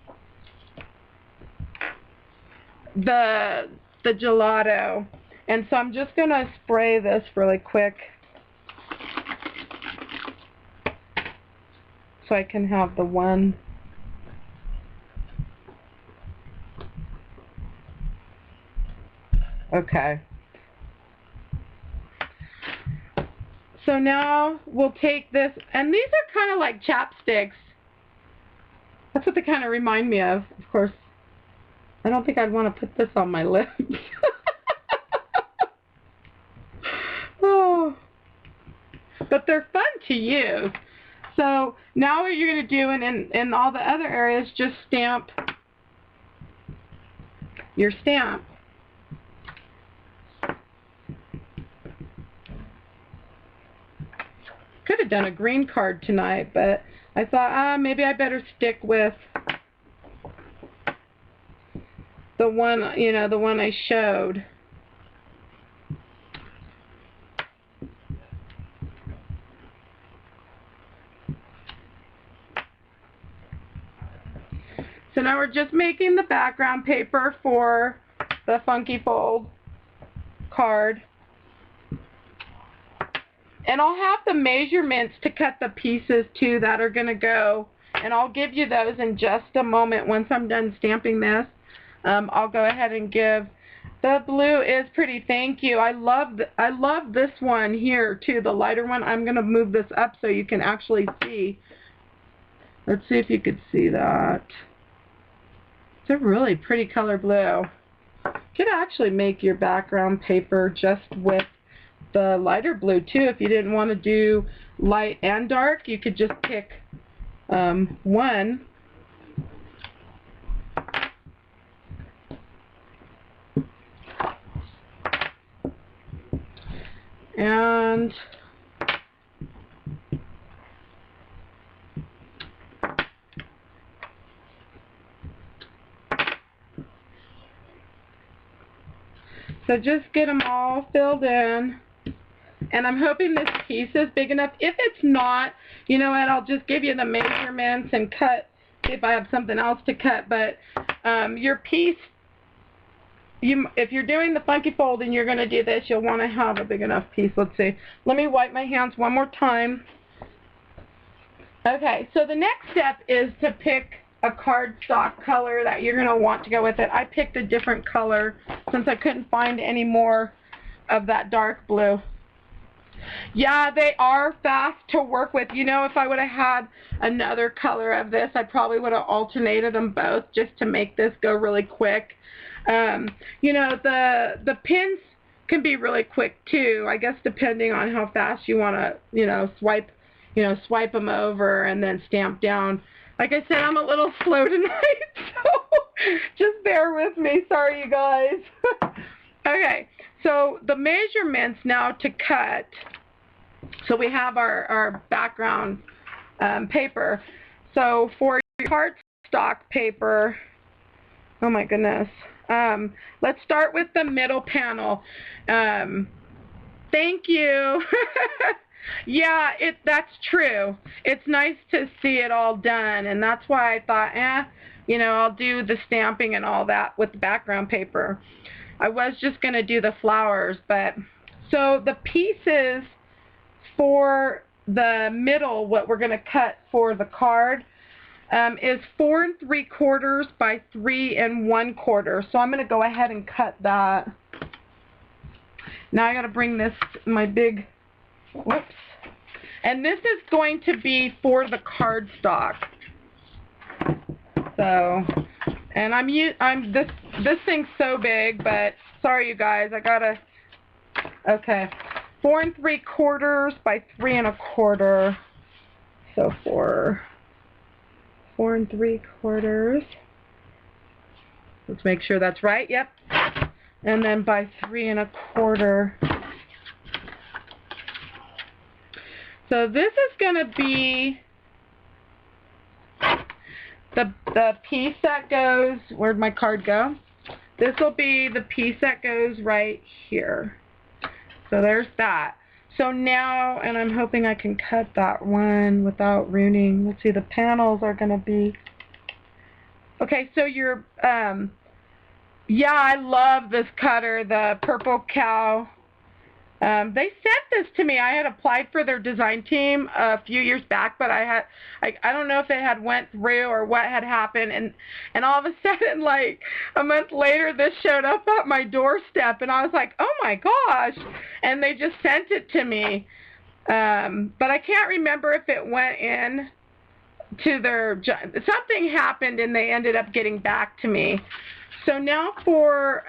the gelato. And so I'm just going to spray this really quick so I can have the one. Okay. So now we'll take this, and these are kind of like chapsticks. That's what they kind of remind me of. Of course, I don't think I'd want to put this on my lips. Oh. But they're fun to use. So now what you're going to do in all the other areas, just stamp your stamp. Could have done a green card tonight, but I thought, maybe I better stick with the one, you know, the one I showed. So now we're just making the background paper for the Funky Fold card. And I'll have the measurements to cut the pieces too that are going to go. And I'll give you those in just a moment once I'm done stamping this. I'll go ahead and give. The blue is pretty. Thank you. I love this one here too, the lighter one. I'm going to move this up so you can actually see. Let's see if you could see that. It's a really pretty color blue. You could actually make your background paper just with the lighter blue too. If you didn't want to do light and dark, you could just pick one. And so just get them all filled in. And I'm hoping this piece is big enough. If it's not, you know what, I'll just give you the measurements and cut, see if I have something else to cut. But your piece, if you're doing the funky fold and you're going to do this, you'll want to have a big enough piece. Let's see. Let me wipe my hands one more time. Okay, so the next step is to pick a cardstock color that you're going to want to go with it. I picked a different color since I couldn't find any more of that dark blue. Yeah, they are fast to work with. You know, if I would have had another color of this, I probably would have alternated them both just to make this go really quick. You know, the pins can be really quick too, I guess, depending on how fast you want to, swipe them over and then stamp down. Like I said, I'm a little slow tonight, so just bear with me. Sorry, you guys. Okay, so the measurements now to cut. So we have our background paper. So for your cardstock paper, oh my goodness. Let's start with the middle panel. Thank you. Yeah, that's true. It's nice to see it all done, and that's why I thought, I'll do the stamping and all that with the background paper. I was just going to do the flowers, but so the pieces for the middle, what we're going to cut for the card, is 4 3/4 by 3 1/4. So I'm going to go ahead and cut that. Now I got to bring this, my big, whoops. And this is going to be for the cardstock. So, and this thing's so big, but sorry you guys, I gotta, okay. 4 3/4 by 3 1/4. So 4 3/4. Let's make sure that's right. Yep. And then by 3 1/4. So this is going to be the piece that goes, where'd my card go? This will be the piece that goes right here. So there's that. So now, and I'm hoping I can cut that one without ruining. Let's see, the panels are going to be, okay, so your, yeah, I love this cutter, the Purple Cow. They sent this to me. I had applied for their design team a few years back, but I don't know if it had went through or what had happened, and all of a sudden, like a month later, this showed up at my doorstep, and I was like, oh my gosh, and they just sent it to me. But I can't remember if it went in to their, something happened and they ended up getting back to me. So now for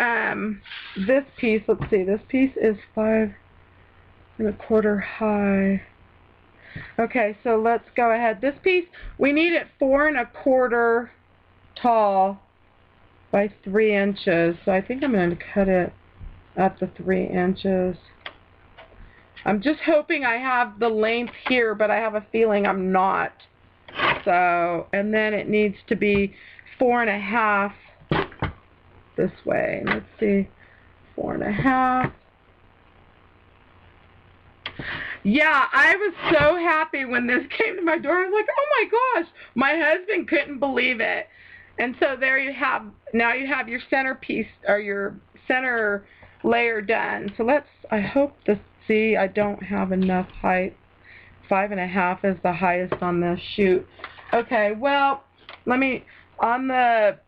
this piece, let's see, this piece is 5 1/4 high. Okay, so let's go ahead. This piece, we need it 4 1/4 tall by 3 inches. So I think I'm going to cut it at the 3 inches. I'm just hoping I have the length here, but I have a feeling I'm not. So, and then it needs to be 4 1/2 this way. Let's see, 4 1/2. Yeah, I was so happy when this came to my door. I was like, oh my gosh, my husband couldn't believe it. And so there you have, now you have your centerpiece or your center layer done. So let's, I hope to see, I don't have enough height. 5 1/2 is the highest on this. Shoot. Okay, well, let me, on the,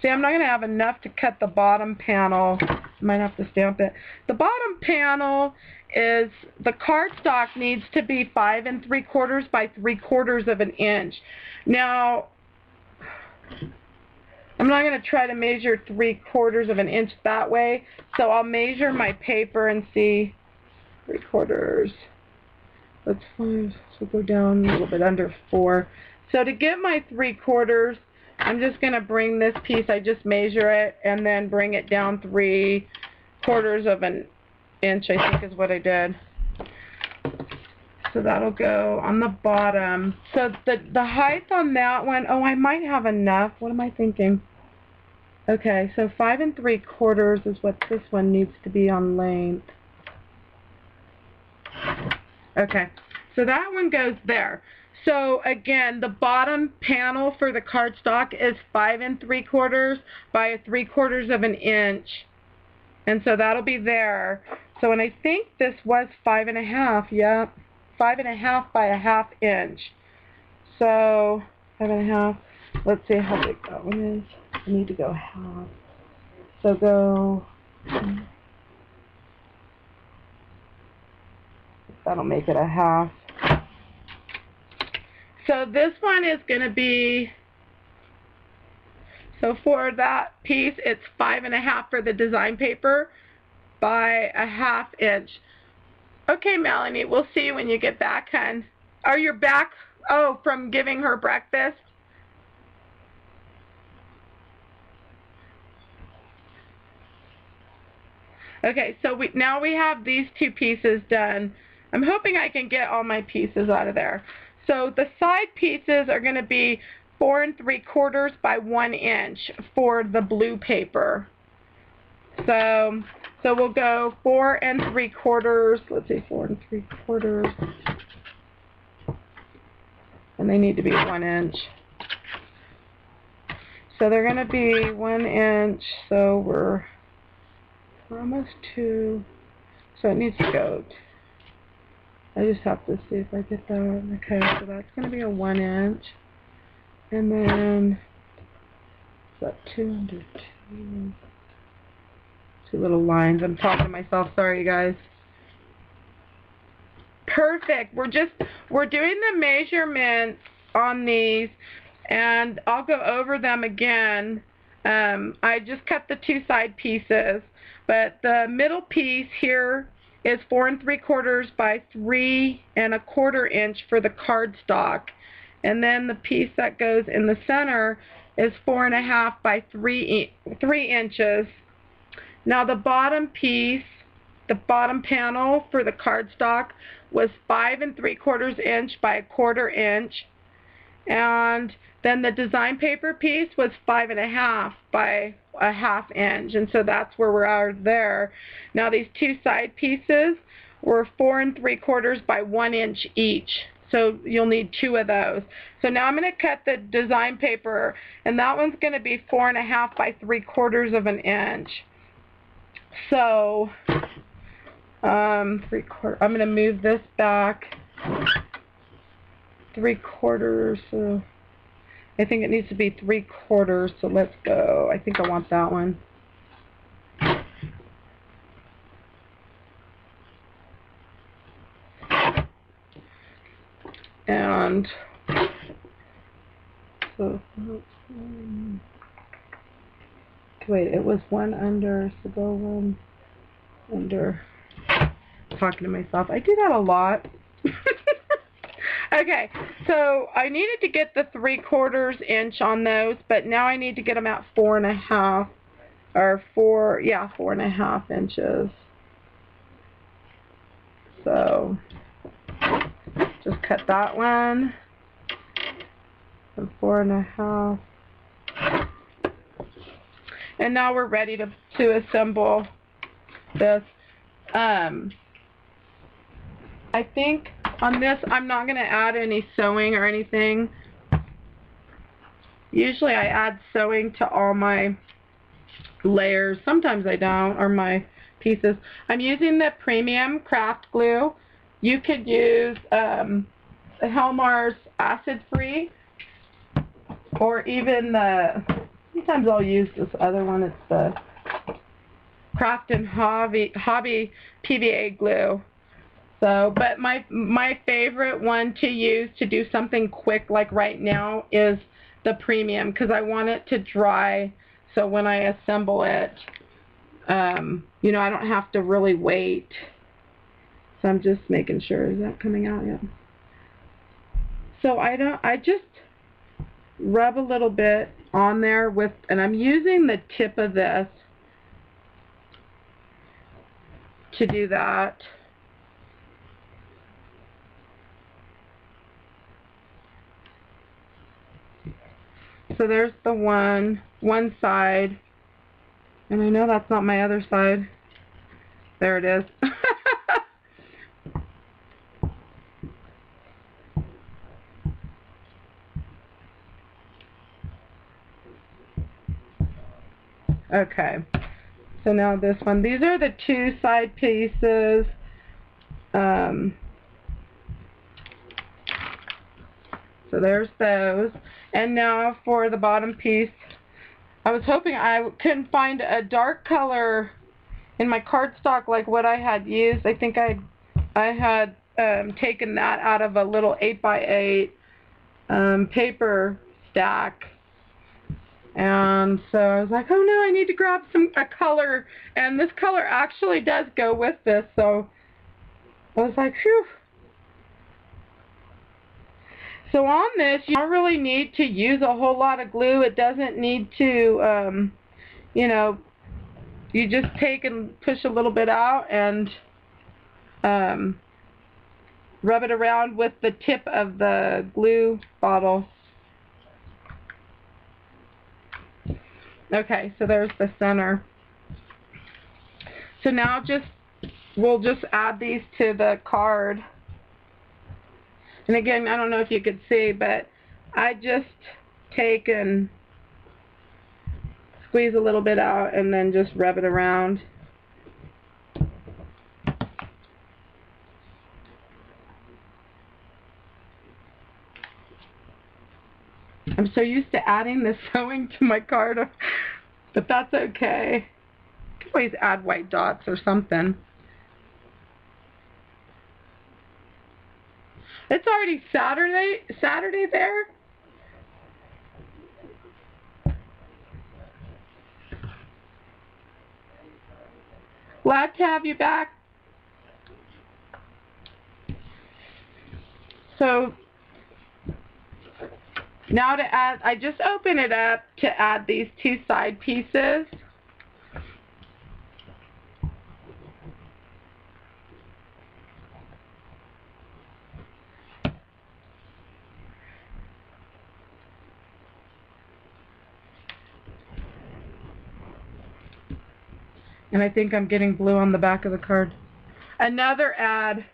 see, I'm not going to have enough to cut the bottom panel. Might have to stamp it. The bottom panel is, the cardstock needs to be 5 3/4 by 3/4 of an inch. Now, I'm not going to try to measure 3/4 of an inch that way, so I'll measure my paper and see 3/4. That's 5, so go down a little bit under 4. So to get my 3/4, I'm just going to bring this piece, I just measure it, and then bring it down 3/4 of an inch, I think is what I did. So that'll go on the bottom. So the height on that one, oh, I might have enough. What am I thinking? Okay, so 5 3/4 is what this one needs to be on length. Okay, so that one goes there. So again, the bottom panel for the cardstock is 5 3/4 by 3/4 of an inch. And so that'll be there. So, and I think this was 5 1/2, yeah. 5 1/2 by 1/2 inch. So 5 1/2. Let's see how big that one is. I need to go half. So go. That'll make it a half. So this one is going to be. So for that piece, it's 5 1/2 for the design paper by 1/2 inch. Okay, Melanie, we'll see you when you get back, hon. Are you back? Oh, from giving her breakfast? Okay, so now we have these two pieces done. I'm hoping I can get all my pieces out of there. So the side pieces are going to be 4 3/4 by 1 inch for the blue paper. So we'll go 4 3/4. Let's see, 4 3/4. And they need to be 1 inch. So they're going to be 1 inch. So we're almost 2. So it needs to go. I just have to see if I get that. Okay, so that's going to be a 1 inch. And then, is that 2 under 2? 2 little lines. I'm talking to myself. Sorry, you guys. Perfect. We're doing the measurements on these, and I'll go over them again. I just cut the 2 side pieces, but the middle piece here is 4 3/4 by 3 1/4 inch for the cardstock. And then the piece that goes in the center is 4 1/2 by 3 inches. Now the bottom piece, the bottom panel for the cardstock was 5 3/4 inch by 1/4 inch. And then the design paper piece was 5 1/2 by 1/2 inch. And so that's where we're at there. Now these 2 side pieces were 4 3/4 by 1 inch each. So you'll need 2 of those. So now I'm going to cut the design paper, and that one's going to be 4 1/2 by 3/4 of an inch. So 3/4. I'm going to move this back 3/4. So I think it needs to be 3/4. So let's go. I think I want that one. And so, wait, it was 1 under, so go 1 under. I'm talking to myself. I do that a lot. Okay, so I needed to get the 3/4 inch on those, but now I need to get them at 4 1/2, or 4 1/2 inches. So just cut that one, and 4 1/2. And now we're ready to assemble this. I think on this I'm not going to add any sewing or anything. Usually I add sewing to all my layers. Sometimes I don't, or my pieces. I'm using the premium craft glue. You could use Helmar's acid-free, or even sometimes I'll use this other one. It's the Craft and Hobby PVA glue. So, but my favorite one to use to do something quick like right now is the premium, because I want it to dry, so when I assemble it, you know, I don't have to really wait. So I'm just making sure. Is that coming out yet? So I just rub a little bit on there with, and I'm using the tip of this to do that. So there's the one side, and I know that's not my other side. There it is. Okay, so now this one. These are the two side pieces. So there's those. And now for the bottom piece, I was hoping I couldn't find a dark color in my cardstock like what I had used. I think I had taken that out of a little 8x8 paper stack. And so I was like, oh no, I need to grab a color. And this color actually does go with this. So I was like, phew. So on this, you don't really need to use a whole lot of glue. It doesn't need to, you know, you just take and push a little bit out and rub it around with the tip of the glue bottle. Okay, so there's the center. So now we'll just add these to the card. And again, I don't know if you could see, but I just take and squeeze a little bit out and then just rub it around. I'm so used to adding the sewing to my card, but that's okay. You can always add white dots or something. It's already Saturday there. Glad to have you back. So now to add, I just open it up to add these two side pieces. And I think I'm getting blue on the back of the card. Another ad.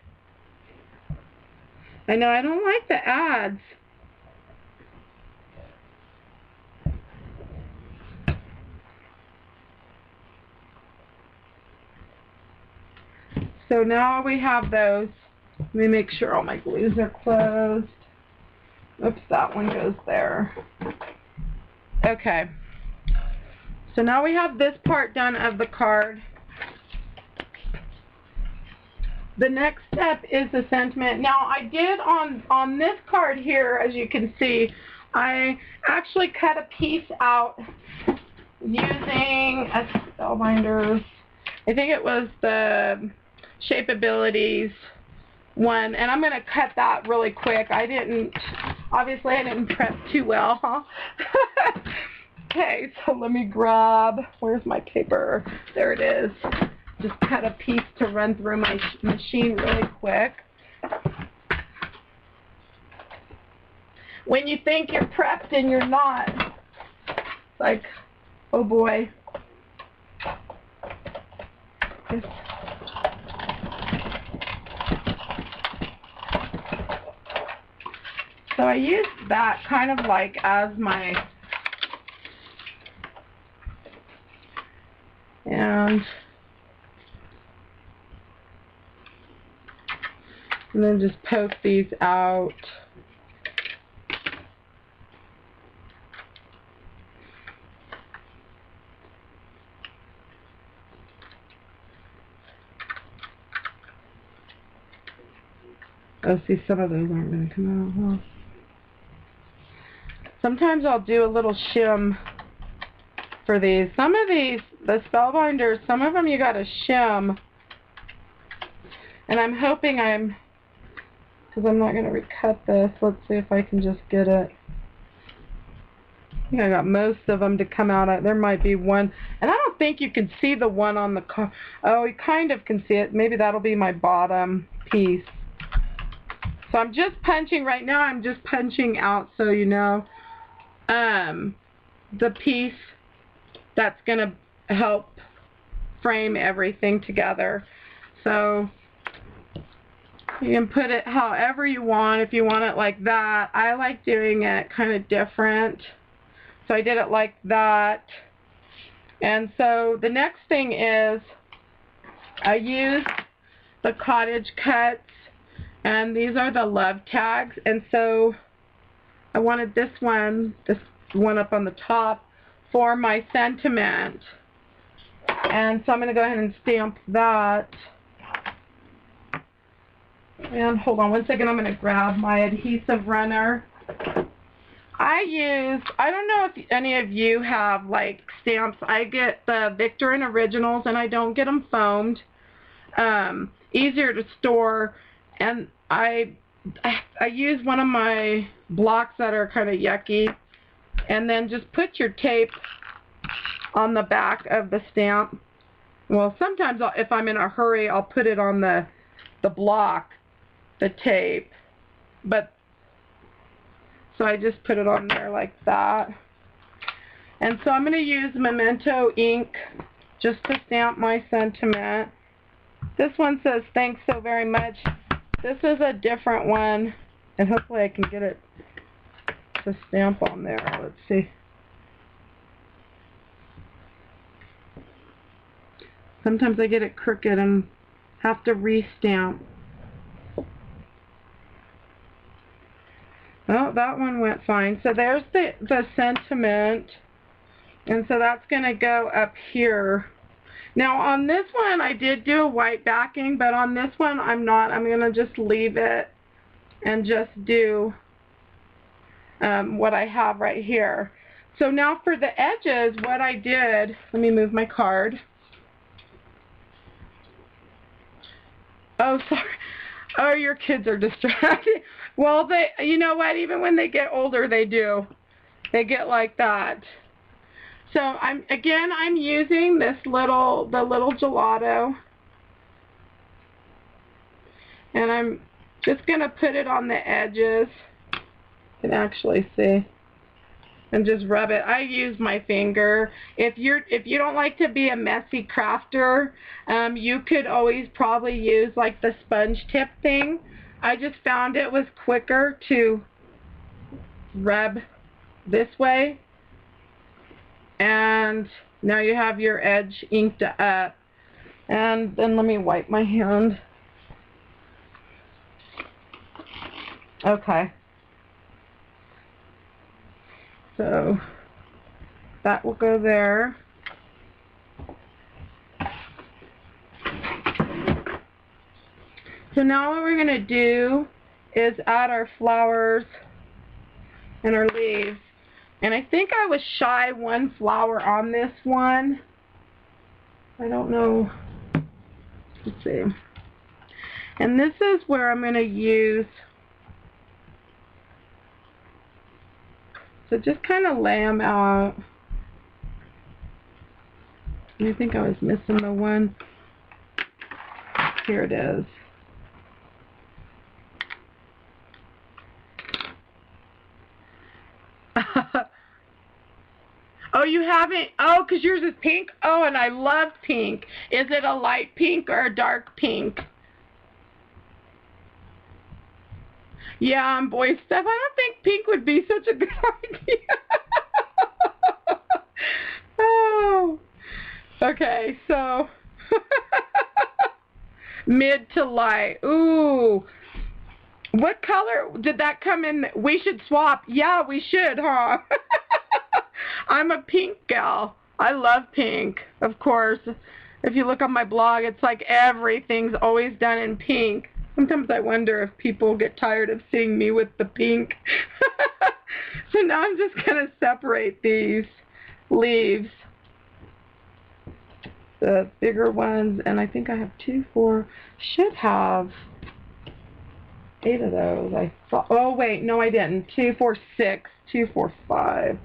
I know, I don't like the ads. So now we have those. Let me make sure all my glues are closed. Oops, that one goes there. Okay. So now we have this part done of the card. The next step is the sentiment. Now I did on this card here, as you can see, I actually cut a piece out using a spellbinders. I think it was the Shapeabilities one, and I'm going to cut that really quick. Obviously I didn't prep too well, huh? Okay, so let me grab, where's my paper? There it is. Just cut a piece to run through my machine really quick. When you think you're prepped and you're not, it's like, oh boy. So I used that kind of like as my, and then just poke these out. Oh, see, some of those aren't going to come out, huh? Sometimes I'll do a little shim for these. Some of these, the spellbinders, some of them you got to shim. And I'm hoping because I'm not going to recut this. Let's see if I can just get it. think I got most of them to come out. There might be one, and I don't think you can see the one on the car. Oh, you kind of can see it. Maybe that'll be my bottom piece. So I'm just punching right now. I'm just punching out, so you know, the piece that's gonna help frame everything together. So you can put it however you want. If you want it like that, I like doing it kind of different. So I did it like that. And so the next thing is I used the cottage cuts, and these are the love tags. And so I wanted this one up on the top for my sentiment. And so I'm going to go ahead and stamp that. And hold on one second, I'm going to grab my adhesive runner. I don't know if any of you have like stamps. I get the Victor and Originals, and I don't get them foamed. Easier to store, and I use one of my blocks that are kind of yucky, and then just put your tape on the back of the stamp. Well, sometimes if I'm in a hurry, I'll put it on the block, the tape, but so I just put it on there like that. And so I'm going to use Memento ink just to stamp my sentiment. This one says thanks so very much. This is a different one, and hopefully I can get it to stamp on there. Let's see. Sometimes I get it crooked and have to re-stamp. Oh, that one went fine. So there's the sentiment, and so that's going to go up here. Now on this one I did do a white backing, but on this one I'm not. I'm going to just leave it and just do what I have right here. So now for the edges, what I did, let me move my card. Oh, sorry. Oh, your kids are distracted. Well, you know what? Even when they get older, they do. They get like that. So I'm using the little gelato, and I'm just gonna put it on the edges. You can actually see, and just rub it. I use my finger. If you don't like to be a messy crafter, you could always probably use like the sponge tip thing. I just found it was quicker to rub this way. And now you have your edge inked up. And then let me wipe my hand. Okay. So that will go there. So now what we're going to do is add our flowers and our leaves. And I think I was shy one flower on this one. I don't know. Let's see. And this is where I'm going to use, so just kind of lay them out. I think I was missing the one. Here it is. Oh, you haven't? Oh, because yours is pink? Oh, and I love pink. Is it a light pink or a dark pink? Yeah, boy stuff. I don't think pink would be such a good idea. Oh. Okay, so mid to light. Ooh. What color did that come in? We should swap. Yeah, we should, huh? I'm a pink gal. I love pink, of course. If you look on my blog, it's like everything's always done in pink. Sometimes I wonder if people get tired of seeing me with the pink. So now I'm just going to separate these leaves. The bigger ones, and I think I have 2, 4, should have 8 of those. I thought, oh wait, no I didn't. 2, 4, 6, 2, 4, 5.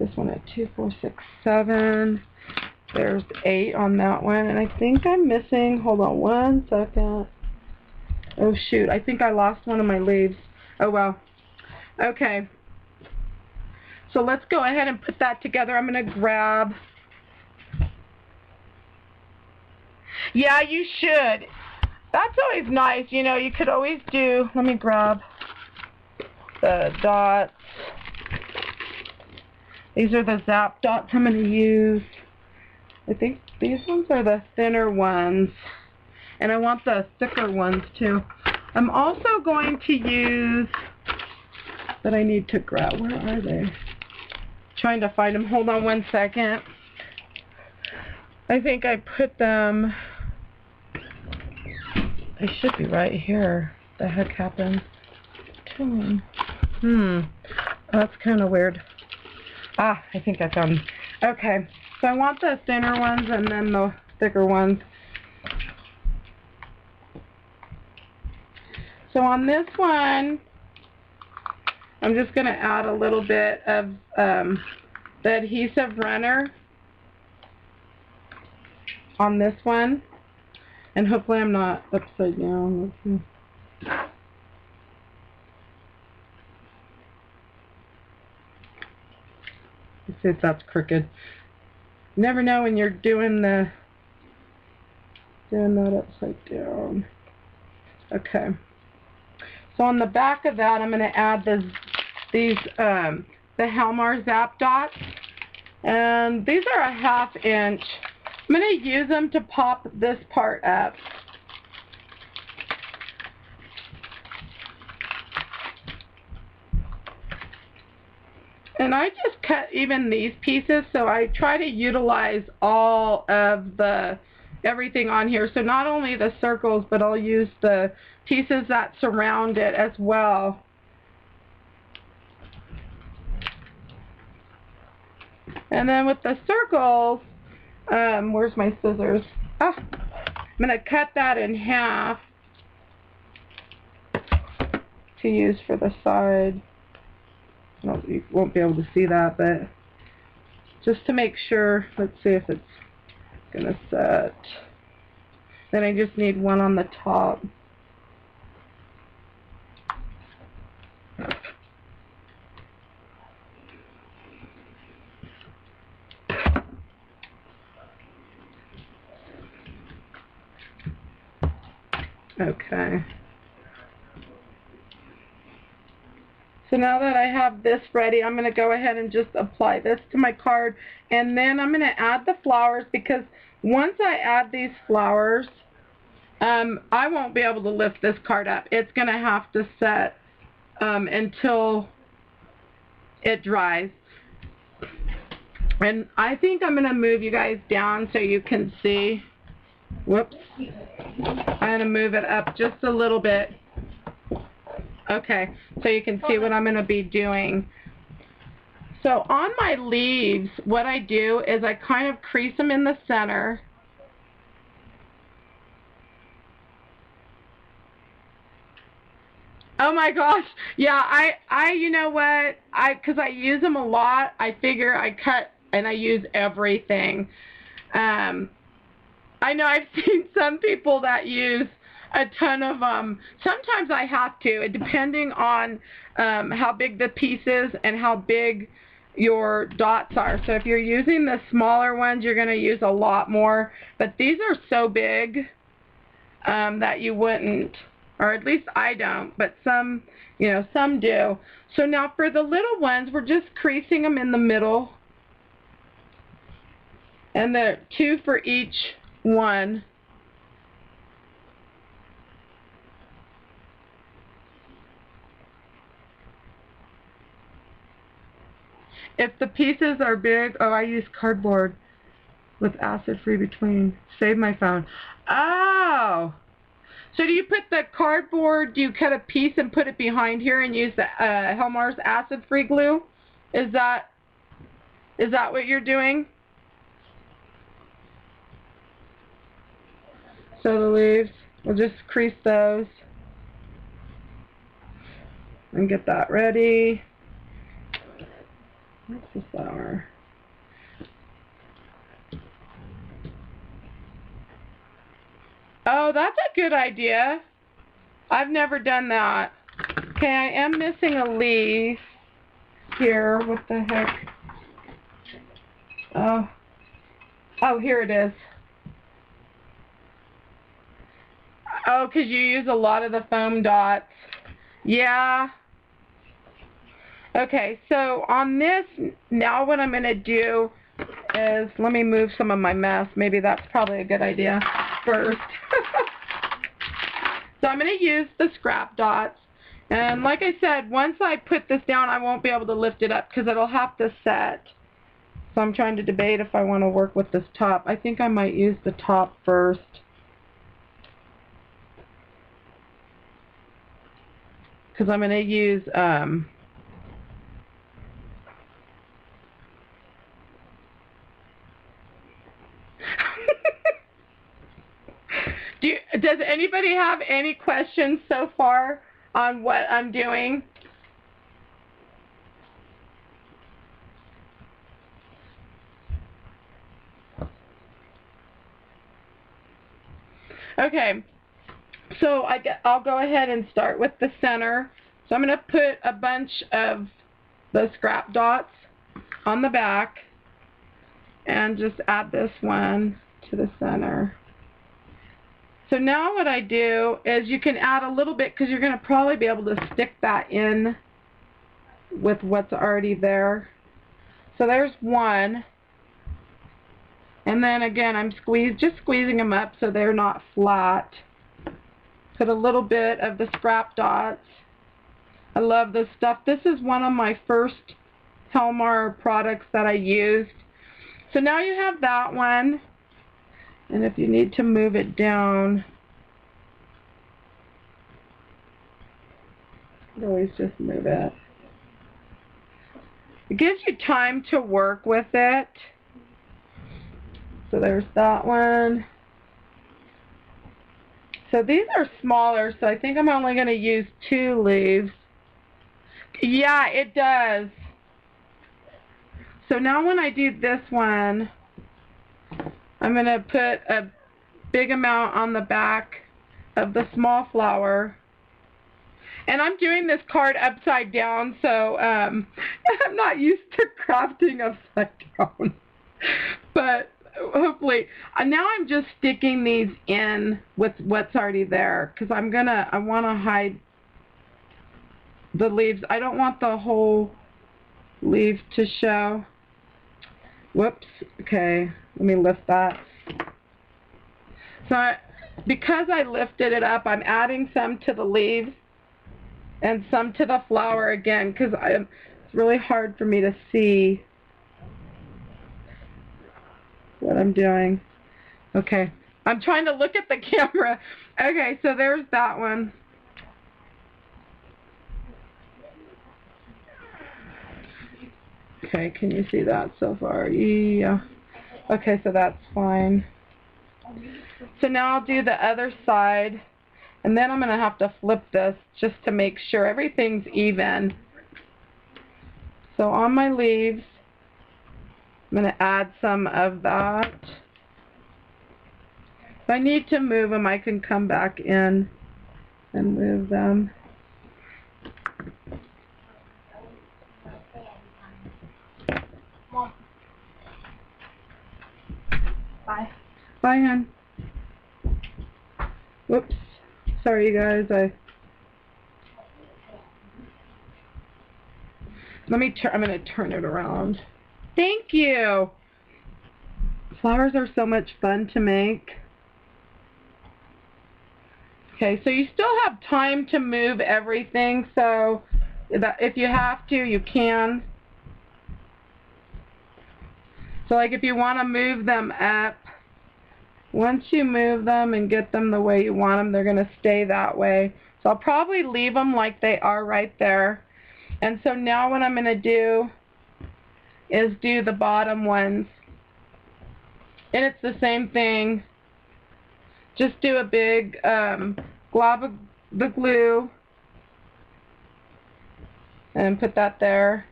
this one at 2, 4, 6, 7. There's 8 on that one, and I think I'm missing, hold on one second. Oh shoot, I think I lost one of my leaves. Oh well. Okay. So let's go ahead and put that together. I'm going to grab... Yeah, you should. That's always nice. You know, you could always do... Let me grab the dots. These are the zap dots I'm going to use. I think these ones are the thinner ones. And I want the thicker ones too. I'm also going to use... That I need to grab. Where are they? Trying to find them. Hold on one second. I think I put them... They should be right here. The heck happened to them? That's kind of weird. Ah, I think I found them. Okay, so I want the thinner ones and then the thicker ones. So on this one, I'm just going to add a little bit of the adhesive runner on this one. And hopefully I'm not upside down. Let's see if that's crooked. You never know when you're doing that upside down. Okay. So on the back of that, I'm going to add the Helmar zap dots, and these are a 1/2 inch. I'm going to use them to pop this part up. And I just cut even these pieces, so I try to utilize all of everything on here. So not only the circles, but I'll use the pieces that surround it as well. And then with the circles, where's my scissors? Ah, I'm going to cut that in half to use for the side. You won't be able to see that, but just to make sure, let's see if it's going to set. Then I just need one on the top. Okay. So now that I have this ready, I'm going to go ahead and just apply this to my card. And then I'm going to add the flowers, because once I add these flowers, I won't be able to lift this card up. It's going to have to set until it dries. And I think I'm going to move you guys down so you can see. Whoops. I'm going to move it up just a little bit. Okay, so you can see what I'm going to be doing. So on my leaves, what I do is I kind of crease them in the center. Oh my gosh, yeah, you know what, because I use them a lot, I figure I cut and I use everything. I know I've seen some people that use a ton of them. Sometimes I have to, depending on how big the piece is and how big your dots are. So if you're using the smaller ones, you're going to use a lot more. But these are so big that you wouldn't, or at least I don't, but some, you know, some do. So now for the little ones, we're just creasing them in the middle. And there are 2 for each one. If the pieces are big, oh, I use cardboard with acid-free between. Save my phone. Oh! So do you put the cardboard, do you cut a piece and put it behind here and use the Helmar's acid-free glue? Is that what you're doing? So the leaves, we'll just crease those and get that ready. Where's the flower? Oh, that's a good idea. I've never done that. Okay, I am missing a leaf here. What the heck? Oh, here it is. Oh, because you use a lot of the foam dots. Yeah. Okay, so on this, now what I'm going to do is, let me move some of my mess. Maybe that's probably a good idea first. So I'm going to use the scrap dots. And like I said, once I put this down, I won't be able to lift it up because it'll have to set. So I'm trying to debate if I want to work with this top. I think I might use the top first. Because I'm going to use... does anybody have any questions so far on what I'm doing? Okay, so I'll go ahead and start with the center. So I'm going to put a bunch of the scrap dots on the back and just add this one to the center. So now what I do is you can add a little bit because you're going to probably be able to stick that in with what's already there. So there's one. And then again, I'm just squeezing them up so they're not flat. Put a little bit of the scrap dots. I love this stuff. This is one of my first Helmar products that I used. So now you have that one. And if you need to move it down, you always just move it. It gives you time to work with it. So there's that one. So these are smaller, so I think I'm only going to use 2 leaves. Yeah, it does. So now when I do this one, I'm going to put a big amount on the back of the small flower. And I'm doing this card upside down, so I'm not used to crafting upside down. But hopefully, now I'm just sticking these in with what's already there because I want to hide the leaves. I don't want the whole leaf to show. Whoops. Okay, let me lift that. So because I lifted it up, I'm adding some to the leaves and some to the flower again because it's really hard for me to see what I'm doing. Okay, I'm trying to look at the camera. Okay, so there's that one. Okay, can you see that so far? Yeah. Okay, so that's fine. So now I'll do the other side, and then I'm going to have to flip this just to make sure everything's even. So on my leaves, I'm going to add some of that. If I need to move them, I can come back in and move them. Bye. Bye, hon. Whoops. Sorry, you guys. I'm going to turn it around. Thank you. Flowers are so much fun to make. Okay, so you still have time to move everything, so that if you have to, you can. So like if you want to move them up, once you move them and get them the way you want them, they're going to stay that way. So I'll probably leave them like they are right there. And so now what I'm going to do is do the bottom ones. And it's the same thing. Just do a big glob of the glue and put that there.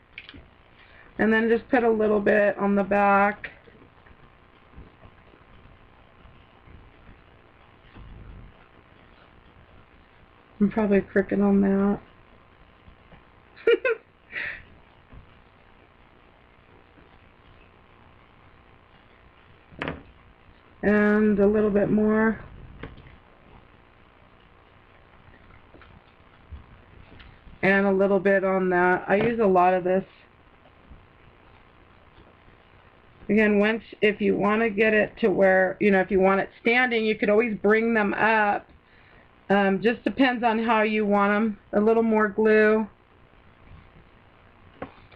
And then just put a little bit on the back. I'm probably crooked on that. And a little bit more. And a little bit on that. I use a lot of this. Again, if you want to get it to where, if you want it standing, you could always bring them up. Just depends on how you want them. A little more glue.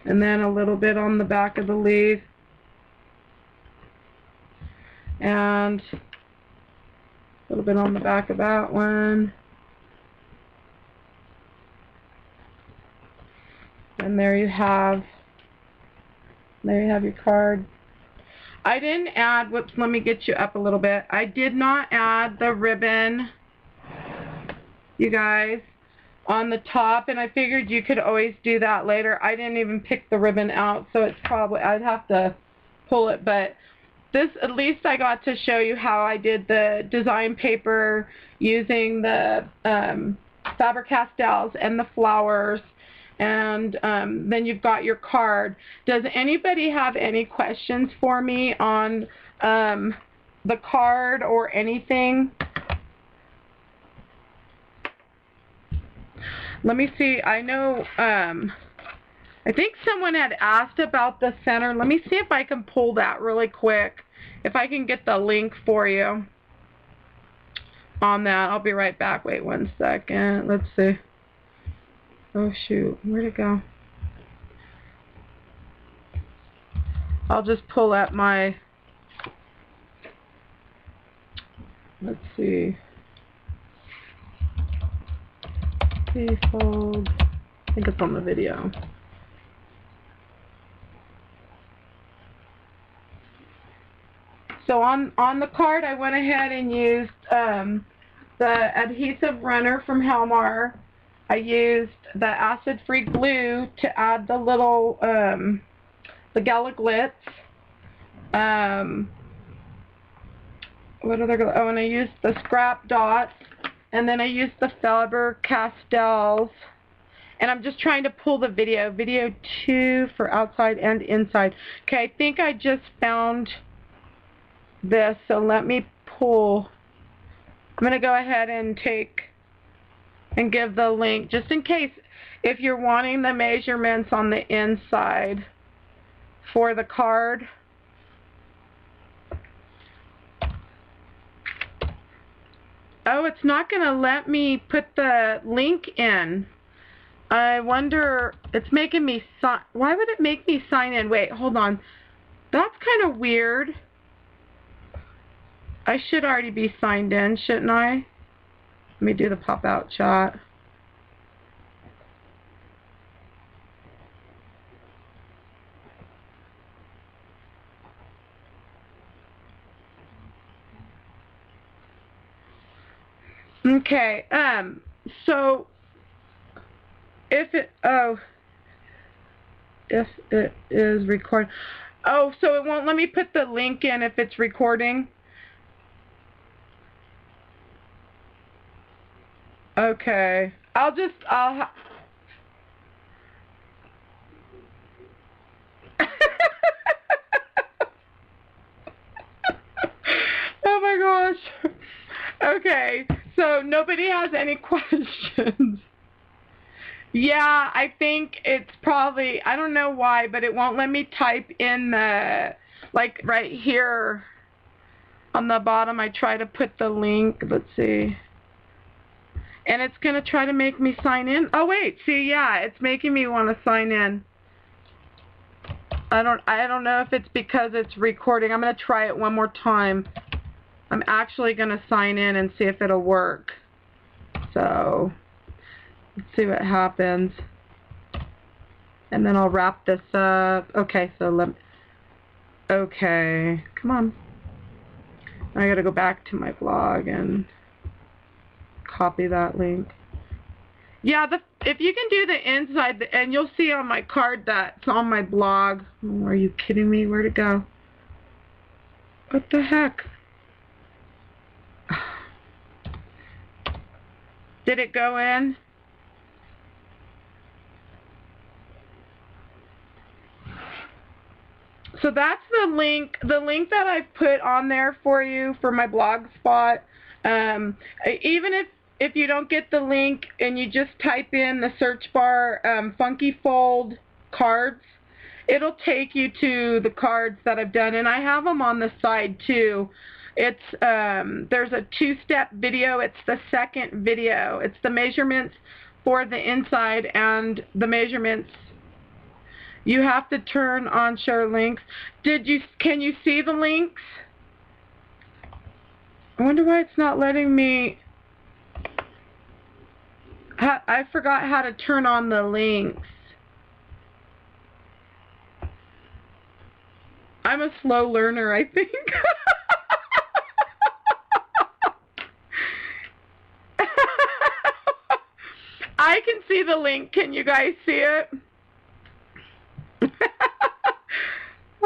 And then a little bit on the back of the leaf. And a little bit on the back of that one. And there you have your card. I didn't add, whoops, let me get you up a little bit. I did not add the ribbon, you guys, on the top, and I figured you could always do that later. I didn't even pick the ribbon out, so it's probably, I'd have to pull it, but this, at least I got to show you how I did the design paper using the Faber Castells and the flowers. And then you've got your card. Does anybody have any questions for me on the card or anything? Let me see. I know, I think someone had asked about the center. Let me see if I can pull that really quick. If I can get the link for you on that. I'll be right back. Wait one second. Let's see. Oh shoot, where'd it go? I'll just pull up my, let's see, fold. I think it's on the video. So on the card, I went ahead and used the adhesive runner from Helmar. I used the acid-free glue to add the little, the Gala Glitz. What other glue? Oh, and I used the scrap dots. And then I used the Faber Castells. And I'm just trying to pull the video. Video 2 for outside and inside. Okay, I think I just found this. So let me pull. I'm going to go ahead and take and give the link, just in case if you're wanting the measurements on the inside for the card. Oh, it's not going to let me put the link in. I wonder, it's making me sign. Why would it make me sign in? Wait, hold on. That's kind of weird. I should already be signed in, shouldn't I? Let me do the pop-out shot. Okay, so if it is recording. Oh, so it won't let me put the link in if it's recording? Okay, I'll oh my gosh. Okay, so nobody has any questions. Yeah, I think it's probably, I don't know why, but it won't let me type in the, like right here on the bottom, I try to put the link, let's see. And it's going to try to make me sign in. Oh, wait. See, yeah, it's making me want to sign in. I don't know if it's because it's recording. I'm going to try it one more time. I'm actually going to sign in and see if it'll work. So, let's see what happens. And then I'll wrap this up. Okay, so okay, come on. I got to go back to my blog and copy that link. Yeah, if you can do the inside, and you'll see on my card that's on my blog. Oh, are you kidding me? Where'd it go? What the heck? Did it go in? So that's the link that I've put on there for you for my blog spot. Even if you don't get the link and you just type in the search bar Funky Fold cards, it'll take you to the cards that I've done, and I have them on the side too. It's there's a 2-step video. It's the second video. It's the measurements for the inside and the measurements. You have to turn on share links. Can you see the links? I wonder why it's not letting me. I forgot how to turn on the links. I'm a slow learner, I think. I can see the link. Can you guys see it?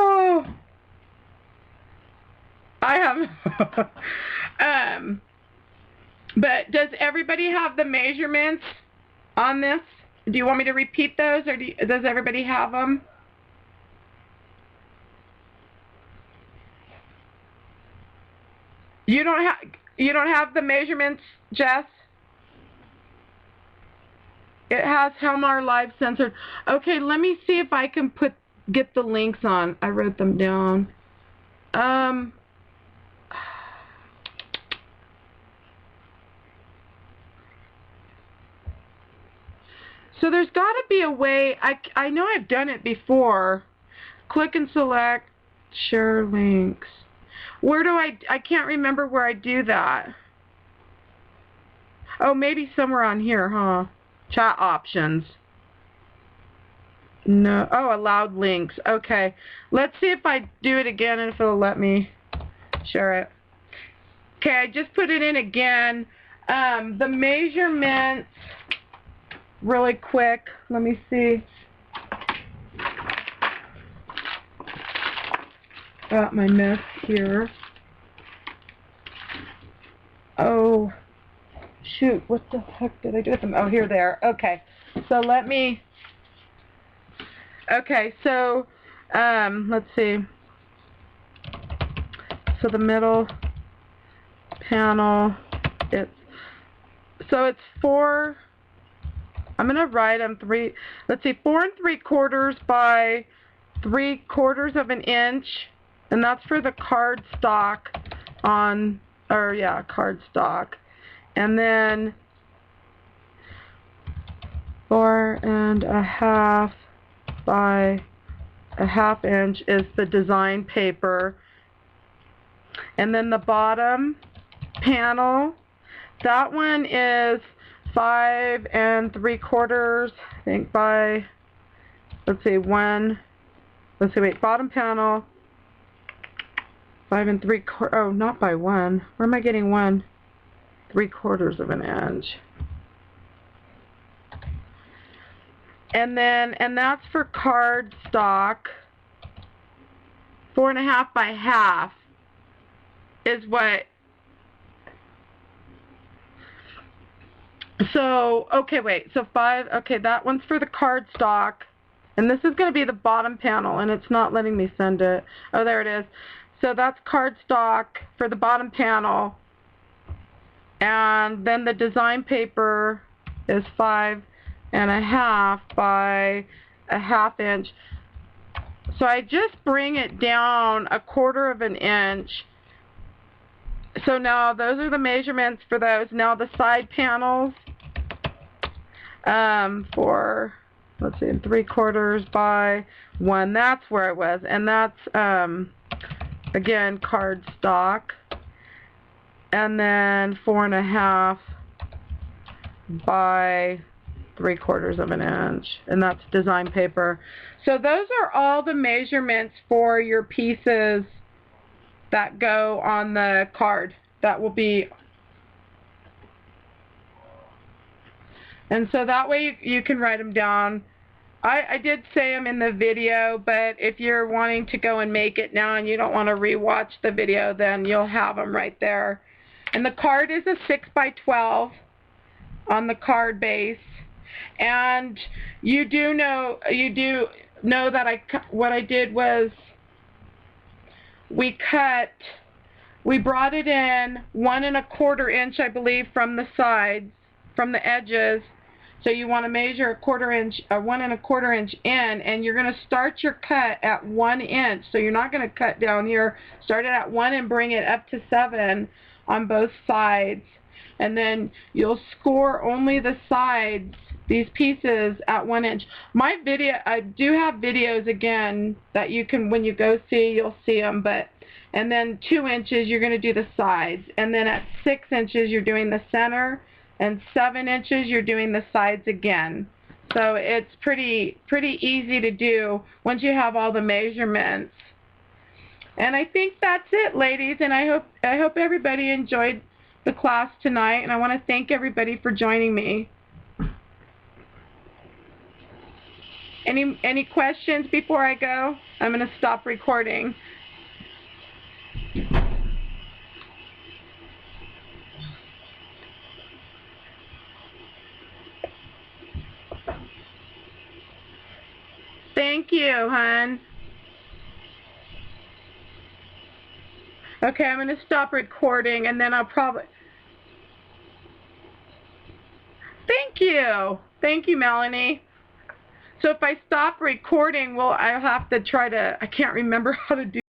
Oh, I have. But does everybody have the measurements on this? Do you want me to repeat those, or does everybody have them? You don't have the measurements, Jess? It has Helmar Live censored. Okay, let me see if I can get the links on. I wrote them down. So there's got to be a way. I know I've done it before. Click and select share links. Where do I can't remember where I do that. Oh, maybe somewhere on here, huh? Chat options. No. Oh, allowed links. Okay. Let's see if I do it again and if it'll let me share it. Okay, I just put it in again. The measurements, really quick. Let me see. Got my mess here. Oh. Shoot, what the heck did I do with them? Oh, here they are. Okay, so let me, okay, so, let's see. So the middle panel, it's 4, I'm going to write them 4 3/4 by 3/4 of an inch, and that's for the card stock card stock. And then 4 1/2 by 1/2 inch is the design paper. And then the bottom panel, that one is 5 3/4, I think, by, bottom panel, 5 3/4, oh, not by 1. Where am I getting 1? 3/4 of an inch. And that's for card stock. 4 1/2 by 1/2 is what. So, okay, wait. So 5, okay, that one's for the card stock. And this is going to be the bottom panel, and it's not letting me send it. Oh, there it is. So that's card stock for the bottom panel. And then the design paper is 5 1/2 by 1/2 inch. So I just bring it down 1/4 of an inch. So now those are the measurements for those. Now the side panels for, 3/4 by 1. That's where it was. And that's, again, card stock. And then 4 1/2 by 3/4 of an inch, and that's design paper. So those are all the measurements for your pieces that go on the card. That will be. And so that way you can write them down. I did say them in the video, but if you're wanting to go and make it now and you don't want to rewatch the video, then you'll have them right there. And the card is a 6x12 on the card base. And you do know that what I did was we brought it in 1 1/4 inch, I believe, from the sides, from the edges. So you want to measure 1/4 inch, 1 1/4 inch in, and you're going to start your cut at 1 inch. So you're not going to cut down here. Start it at 1 and bring it up to 7 on both sides. And then you'll score only the sides, these pieces, at 1 inch. My video, I do have videos again that you can, when you go see, you'll see them. And then 2 inches, you're going to do the sides. And then at 6 inches, you're doing the center. And 7 inches, you're doing the sides again. So it's pretty easy to do once you have all the measurements. And I think that's it, ladies. And I hope everybody enjoyed the class tonight. And I want to thank everybody for joining me. Any questions before I go? I'm going to stop recording. Thank you, hon. Okay, I'm going to stop recording, and then I'll probably... Thank you. Thank you, Melanie. So if I stop recording, well, I'll have to try to... I can't remember how to do